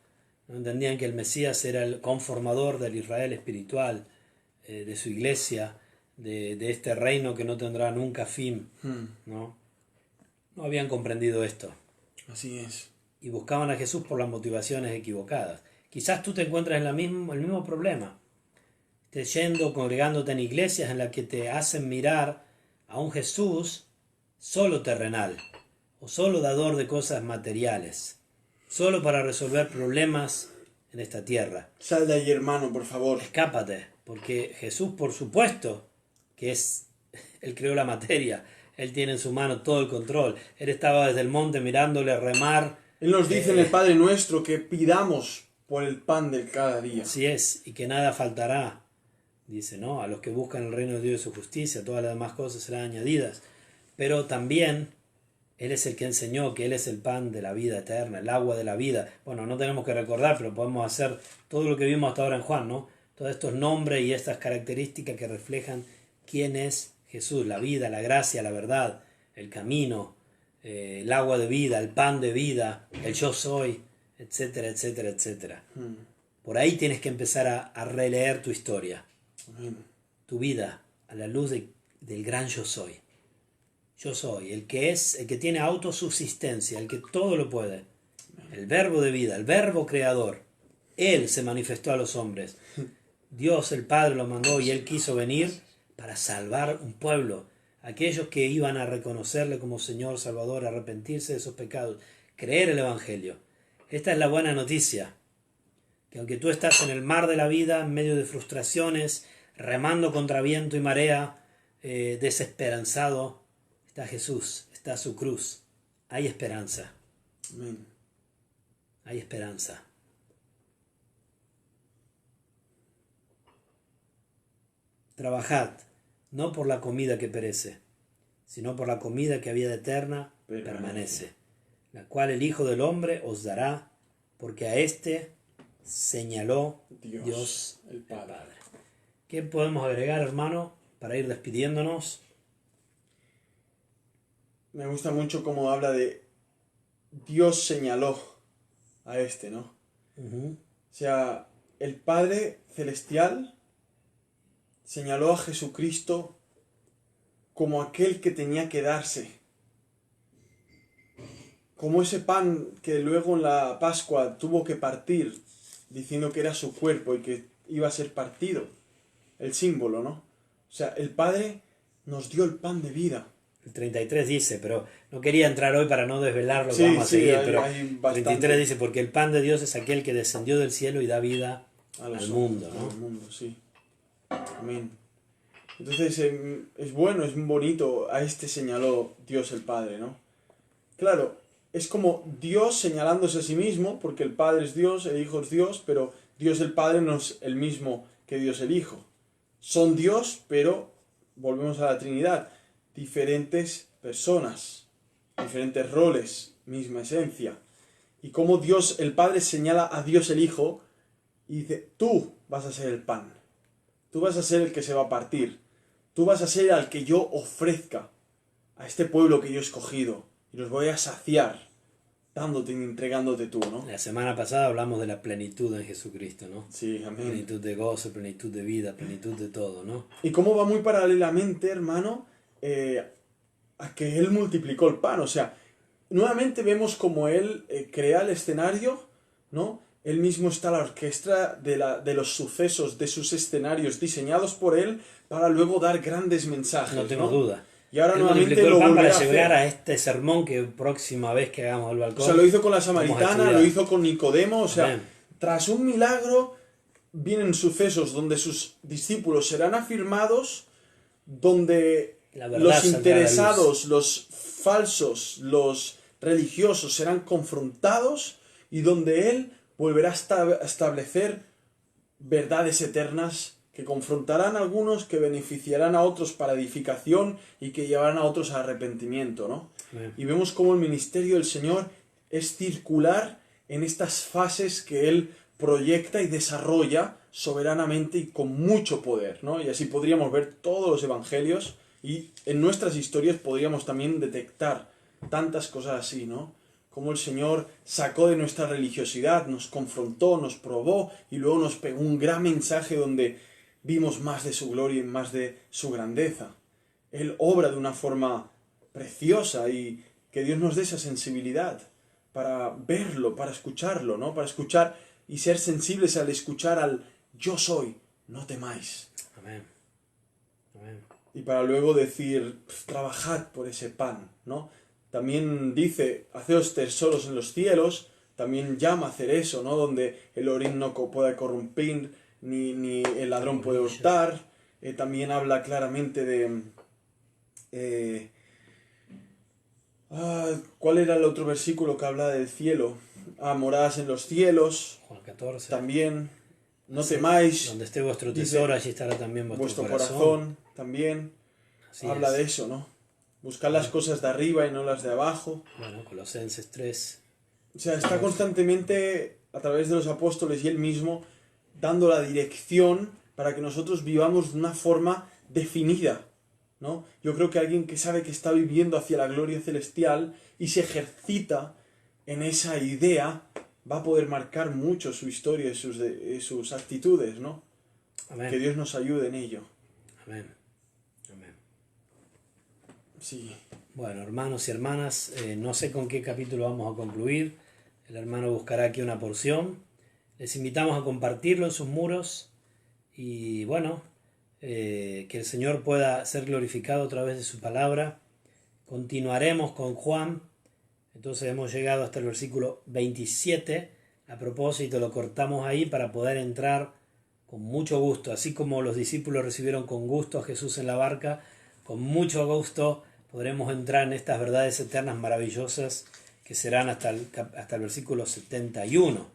No entendían que el Mesías era el conformador del Israel espiritual, de su iglesia, de este reino que no tendrá nunca fin, ¿no? No habían comprendido esto. Así es. Y buscaban a Jesús por las motivaciones equivocadas. Quizás tú te encuentras en el mismo problema. Estés yendo, congregándote en iglesias en las que te hacen mirar a un Jesús solo terrenal o solo dador de cosas materiales, solo para resolver problemas en esta tierra. Sal de ahí, hermano, por favor. Escápate, porque Jesús, por supuesto, que Él creó la materia, Él tiene en su mano todo el control. Él estaba desde el monte mirándole remar. Él nos dice en el Padre Nuestro que pidamos por el pan del cada día. Así es, y que nada faltará. Dice, ¿no? A los que buscan el reino de Dios y su justicia, todas las demás cosas serán añadidas. Pero también Él es el que enseñó que Él es el pan de la vida eterna, el agua de la vida. Bueno, no tenemos que recordar, pero podemos hacer todo lo que vimos hasta ahora en Juan, ¿no? Todos estos nombres y estas características que reflejan quién es Jesús, la vida, la gracia, la verdad, el camino, el agua de vida, el pan de vida, el yo soy, etcétera, etcétera, etcétera. Por ahí tienes que empezar a releer tu historia, tu vida, a la luz del gran yo soy. Yo soy, el que tiene autosubsistencia, el que todo lo puede. El verbo de vida, el verbo creador. Él se manifestó a los hombres. Dios el Padre lo mandó y Él quiso venir para salvar un pueblo. Aquellos que iban a reconocerle como Señor Salvador, arrepentirse de sus pecados, creer el Evangelio. Esta es la buena noticia. Que aunque tú estás en el mar de la vida, en medio de frustraciones, remando contra viento y marea, desesperanzado, está Jesús, está su cruz. Hay esperanza. Amén. hay esperanza. Trabajad, no por la comida que perece, sino por la comida que a vida eterna permanece, la cual el Hijo del Hombre os dará, porque a éste señaló Dios el Padre. ¿Qué podemos agregar, hermano, para ir despidiéndonos? Me gusta mucho cómo habla de Dios señaló a este, ¿no? O sea, el Padre Celestial señaló a Jesucristo como aquel que tenía que darse. Como ese pan que luego en la Pascua tuvo que partir, diciendo que era su cuerpo y que iba a ser partido. El símbolo, ¿no? O sea, el Padre nos dio el pan de vida. El 33 dice, pero no quería entrar hoy para no desvelar lo que vamos a seguir, pero el 33 dice, porque el pan de Dios es aquel que descendió del cielo y da vida al mundo, ¿no? Al mundo, sí. Amén. Entonces es bueno, es bonito, a este señaló Dios el Padre, ¿no? Claro, es como Dios señalándose a sí mismo, porque el Padre es Dios, el Hijo es Dios, pero Dios el Padre no es el mismo que Dios el Hijo. Son Dios, pero volvemos a la Trinidad, diferentes personas, diferentes roles, misma esencia. Y como Dios el Padre señala a Dios el Hijo y dice, tú vas a ser el pan, tú vas a ser el que se va a partir, tú vas a ser al que yo ofrezca a este pueblo que yo he escogido y los voy a saciar dándote y entregándote tú, ¿no? La semana pasada hablamos de la plenitud en Jesucristo, ¿no? Sí, amén. Plenitud de gozo, plenitud de vida, plenitud de todo, ¿no? Y cómo va muy paralelamente, hermano, a que Él multiplicó el pan. O sea, nuevamente vemos como Él crea el escenario, ¿no? Él mismo está a la orquesta de los sucesos de sus escenarios diseñados por Él para luego dar grandes mensajes, No tengo duda. Y ahora Él nuevamente multiplicó lo el pan volverá para a llegar hacer. a este sermón que próxima vez que hagamos el balcón. O sea, lo hizo con la vamos a samaritana, estudiar. lo hizo con Nicodemo, o sea, Amén. tras un milagro vienen sucesos donde sus discípulos serán afirmados, donde La verdad los saldrá a la interesados, los falsos, los religiosos serán confrontados y donde Él volverá a establecer verdades eternas que confrontarán a algunos, que beneficiarán a otros para edificación y que llevarán a otros a arrepentimiento, ¿no? Amén. Y vemos cómo el ministerio del Señor es circular en estas fases que Él proyecta y desarrolla soberanamente y con mucho poder, ¿no? Y así podríamos ver todos los evangelios y en nuestras historias podríamos también detectar tantas cosas así, ¿no? Cómo el Señor sacó de nuestra religiosidad, nos confrontó, nos probó y luego nos pegó un gran mensaje donde vimos más de su gloria y más de su grandeza. Él obra de una forma preciosa y que Dios nos dé esa sensibilidad para verlo, para escucharlo, ¿no? Para escuchar y ser sensibles al escuchar al yo soy, no temáis. Amén. Amén. Y para luego decir, trabajad por ese pan, ¿no? También dice, haceos tesoros en los cielos, también llama a hacer eso, ¿no? Donde el orín no puede corrompir, ni el ladrón puede hurtar. También habla claramente de... ¿cuál era el otro versículo que habla del cielo? Moradas en los cielos. Juan 14. También, no temáis. Donde esté vuestro tesoro, allí estará también vuestro corazón. También Así habla es. de eso, ¿no? Buscar las cosas de arriba y no las de abajo. Bueno, Colosenses 3. O sea, está constantemente a través de los apóstoles y él mismo dando la dirección para que nosotros vivamos de una forma definida, ¿no? Yo creo que alguien que sabe que está viviendo hacia la gloria celestial y se ejercita en esa idea va a poder marcar mucho su historia y sus actitudes, ¿no? Amén. Que Dios nos ayude en ello. Amén. Amén. Sí. Bueno, hermanos y hermanas, no sé con qué capítulo vamos a concluir. El hermano buscará aquí una porción. Les invitamos a compartirlo en sus muros y bueno, que el Señor pueda ser glorificado a través de su palabra. Continuaremos con Juan. Entonces hemos llegado hasta el versículo 27. A propósito, lo cortamos ahí para poder entrar con mucho gusto. Así como los discípulos recibieron con gusto a Jesús en la barca, con mucho gusto podremos entrar en estas verdades eternas maravillosas que que serán hasta el versículo 71.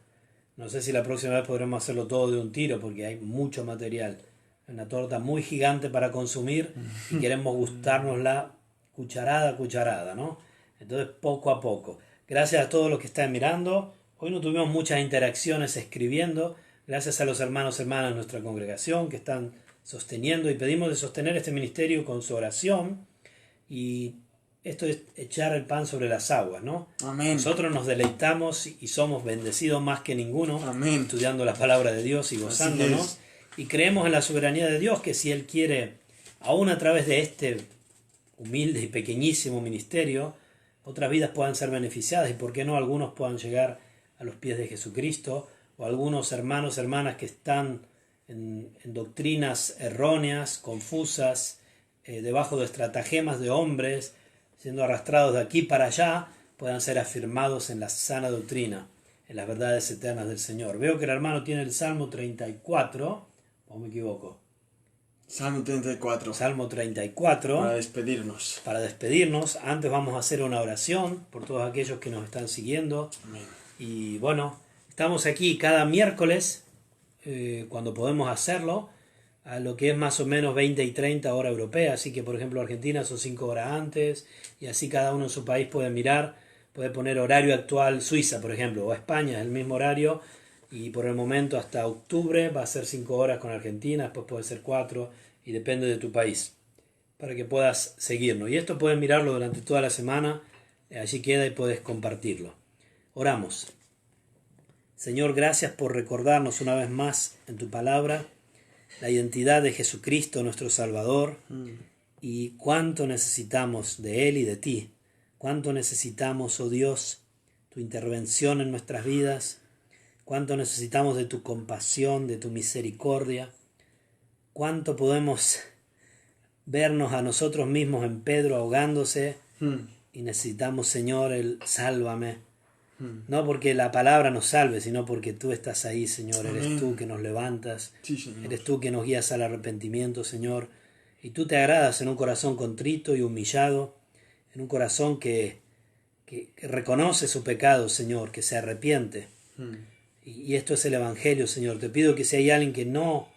No sé si la próxima vez podremos hacerlo todo de un tiro porque hay mucho material. Una torta muy gigante para consumir y queremos gustárnosla cucharada a cucharada, ¿no? Entonces, poco a poco. Gracias a todos los que están mirando. Hoy no tuvimos muchas interacciones escribiendo. Gracias a los hermanos y hermanas de nuestra congregación que están sosteniendo y pedimos de sostener este ministerio con su oración. Y esto es echar el pan sobre las aguas, ¿no? Amén. Nosotros nos deleitamos y somos bendecidos más que ninguno. Amén. Estudiando la palabra de Dios y gozándonos. Y creemos en la soberanía de Dios que si Él quiere, aún a través de este humilde y pequeñísimo ministerio, otras vidas puedan ser beneficiadas y por qué no algunos puedan llegar a los pies de Jesucristo, o algunos hermanos, hermanas que están en doctrinas erróneas, confusas, debajo de estratagemas de hombres, siendo arrastrados de aquí para allá, puedan ser afirmados en la sana doctrina, en las verdades eternas del Señor. Veo que el hermano tiene el Salmo 34, o me equivoco. Salmo 34. Salmo 34. Para despedirnos. Para despedirnos. Antes vamos a hacer una oración por todos aquellos que nos están siguiendo. Amén. Y bueno, estamos aquí cada miércoles, cuando podemos hacerlo, a lo que es más o menos 20 y 30 hora europea. Así que, por ejemplo, Argentina son 5 horas antes. Y así cada uno en su país puede mirar, puede poner horario actual Suiza, por ejemplo, o España, el mismo horario. Y por el momento hasta octubre va a ser 5 horas con Argentina, después puede ser 4 y depende de tu país, para que puedas seguirnos. Y esto puedes mirarlo durante toda la semana, allí queda y puedes compartirlo. Oramos. Señor, gracias por recordarnos una vez más en tu palabra la identidad de Jesucristo, nuestro Salvador, y cuánto necesitamos de Él y de ti. Cuánto necesitamos, oh Dios, tu intervención en nuestras vidas. Cuánto necesitamos de tu compasión, de tu misericordia. Cuánto podemos vernos a nosotros mismos en Pedro ahogándose y necesitamos, Señor, el sálvame. No porque la palabra nos salve, sino porque tú estás ahí, Señor. Amén. Eres tú que nos levantas. Sí, Señor. Eres tú que nos guías al arrepentimiento, Señor. Y tú te agradas en un corazón contrito y humillado, en un corazón que reconoce su pecado, Señor, que se arrepiente. Y esto es el Evangelio, Señor. Te pido que si hay alguien que no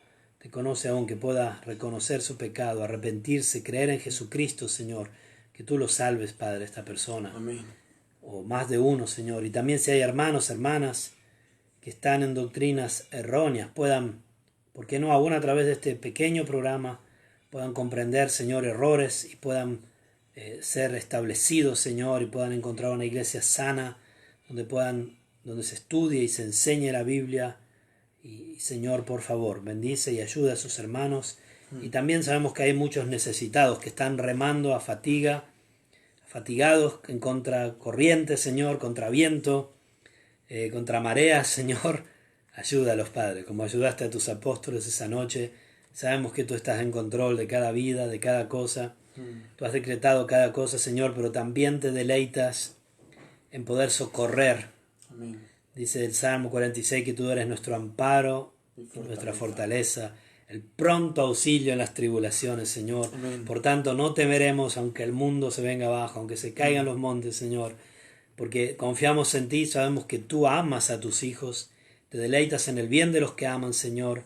te conoce aún, que pueda reconocer su pecado, arrepentirse, creer en Jesucristo, Señor, que tú lo salves, Padre, esta persona. Amén. O más de uno, Señor. Y también si hay hermanos, hermanas que están en doctrinas erróneas, puedan, ¿por qué no? Aún a través de este pequeño programa, puedan comprender, Señor, errores y puedan ser establecidos, Señor, y puedan encontrar una iglesia sana, donde se estudie y se enseñe la Biblia. Y Señor, por favor, bendice y ayuda a sus hermanos. Y también sabemos que hay muchos necesitados que están remando a fatiga, fatigados en contra corriente, Señor, contra viento, contra mareas, Señor. Ayúdalos, Padre, como ayudaste a tus apóstoles esa noche. Sabemos que tú estás en control de cada vida, de cada cosa. Tú has decretado cada cosa, Señor, pero también te deleitas en poder socorrer. Amén. Dice el Salmo 46 que tú eres nuestro amparo y nuestra fortaleza, el pronto auxilio en las tribulaciones, Señor. Amén. Por tanto, no temeremos aunque el mundo se venga abajo, aunque se caigan los montes, Señor, porque confiamos en ti, sabemos que tú amas a tus hijos, te deleitas en el bien de los que aman, Señor,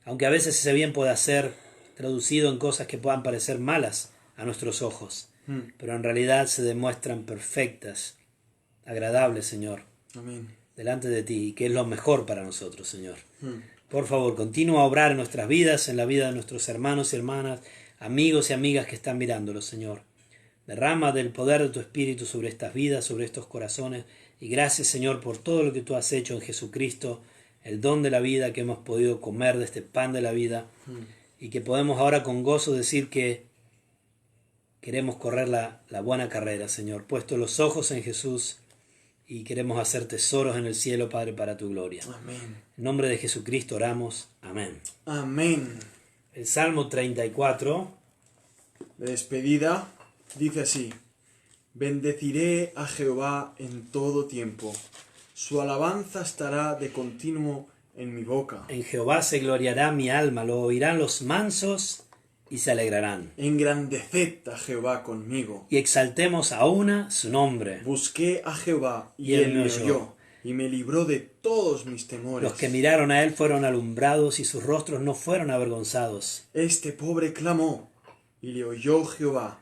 aunque a veces ese bien pueda ser traducido en cosas que puedan parecer malas a nuestros ojos, pero en realidad se demuestran perfectas, agradables, Señor, Amén. delante de ti, y que es lo mejor para nosotros, Señor. Por favor, continúa a obrar en nuestras vidas, en la vida de nuestros hermanos y hermanas, amigos y amigas que están mirándolo, Señor. Derrama del poder de tu Espíritu sobre estas vidas, sobre estos corazones. Y gracias, Señor, por todo lo que tú has hecho en Jesucristo, el don de la vida, que hemos podido comer de este pan de la vida. Y que podemos ahora con gozo decir que queremos correr la buena carrera, Señor. Puesto los ojos en Jesús y queremos hacer tesoros en el cielo, Padre, para tu gloria. Amén. En nombre de Jesucristo oramos. Amén. Amén. El Salmo 34. De despedida dice así: Bendeciré a Jehová en todo tiempo. Su alabanza estará de continuo en mi boca. En Jehová se gloriará mi alma, lo oirán los mansos y se alegrarán. Engrandeced a Jehová conmigo. Y exaltemos a una su nombre. Busqué a Jehová y Y él él me me oyó. oyó y me libró de todos mis temores. Los que miraron a él fueron alumbrados y sus rostros no fueron avergonzados. Este pobre clamó y le oyó Jehová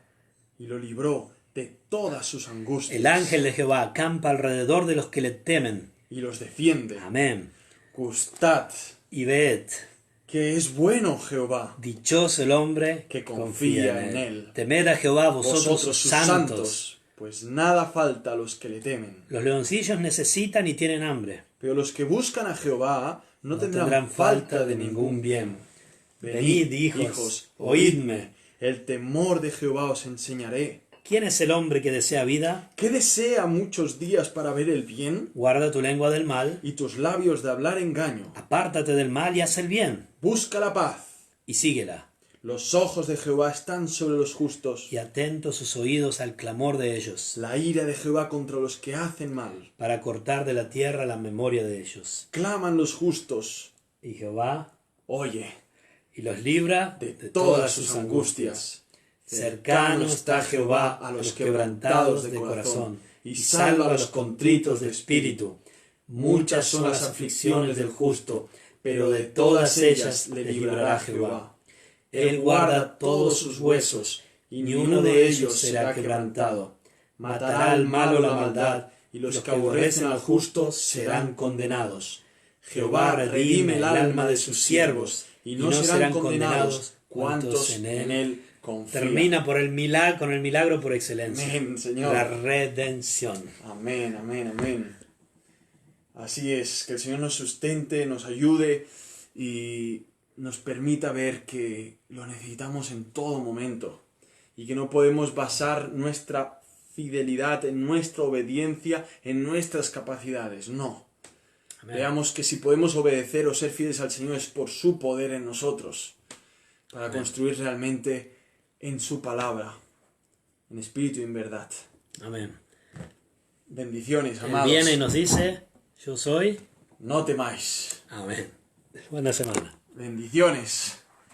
y lo libró de todas sus angustias. El ángel de Jehová acampa alrededor de los que le temen. Y los defiende. Amén. Gustad Y ved, que es bueno Jehová. dichoso el hombre Que confía en él. Temed a Jehová vosotros sus sus santos. pues nada falta a los que le temen. Los leoncillos necesitan y tienen hambre. Pero los que buscan a Jehová no No tendrán falta de ningún bien. Venid, hijos, oídme. El temor de Jehová os enseñaré. ¿Quién es el hombre que desea vida? ¿Qué desea muchos días para ver el bien? Guarda tu lengua del mal. Y tus labios de hablar engaño. Apártate del mal y haz el bien. Busca la paz. Y síguela. Los ojos de Jehová están sobre los justos. Y atentos sus oídos al clamor de ellos, La ira de Jehová contra los que hacen mal. para cortar de la tierra la memoria de ellos. Claman los justos. Y Jehová Oye, y los libra de todas sus angustias. Cercano está Jehová a los quebrantados de corazón, y salva a los contritos de espíritu. Muchas son las aflicciones del justo, pero de todas ellas le librará Jehová. Él guarda todos sus huesos, y ni uno de ellos será quebrantado. Matará al malo la maldad, y los que aborrecen al justo serán condenados. Jehová redime el alma de sus siervos, y no serán condenados cuantos en él confían. Termina con el milagro por excelencia. Amén, Señor. La redención. Amén, amén, amén. Así es, que el Señor nos sustente, nos ayude y nos permita ver que lo necesitamos en todo momento y que no podemos basar nuestra fidelidad en nuestra obediencia, en nuestras capacidades, no. Amén. Veamos que si podemos obedecer o ser fieles al Señor es por su poder en nosotros, para Amén. construir realmente en su palabra, en espíritu y en verdad. Amén. Bendiciones, Él amados. viene y nos dice, yo soy. No temáis. Amén. Buena semana. Bendiciones.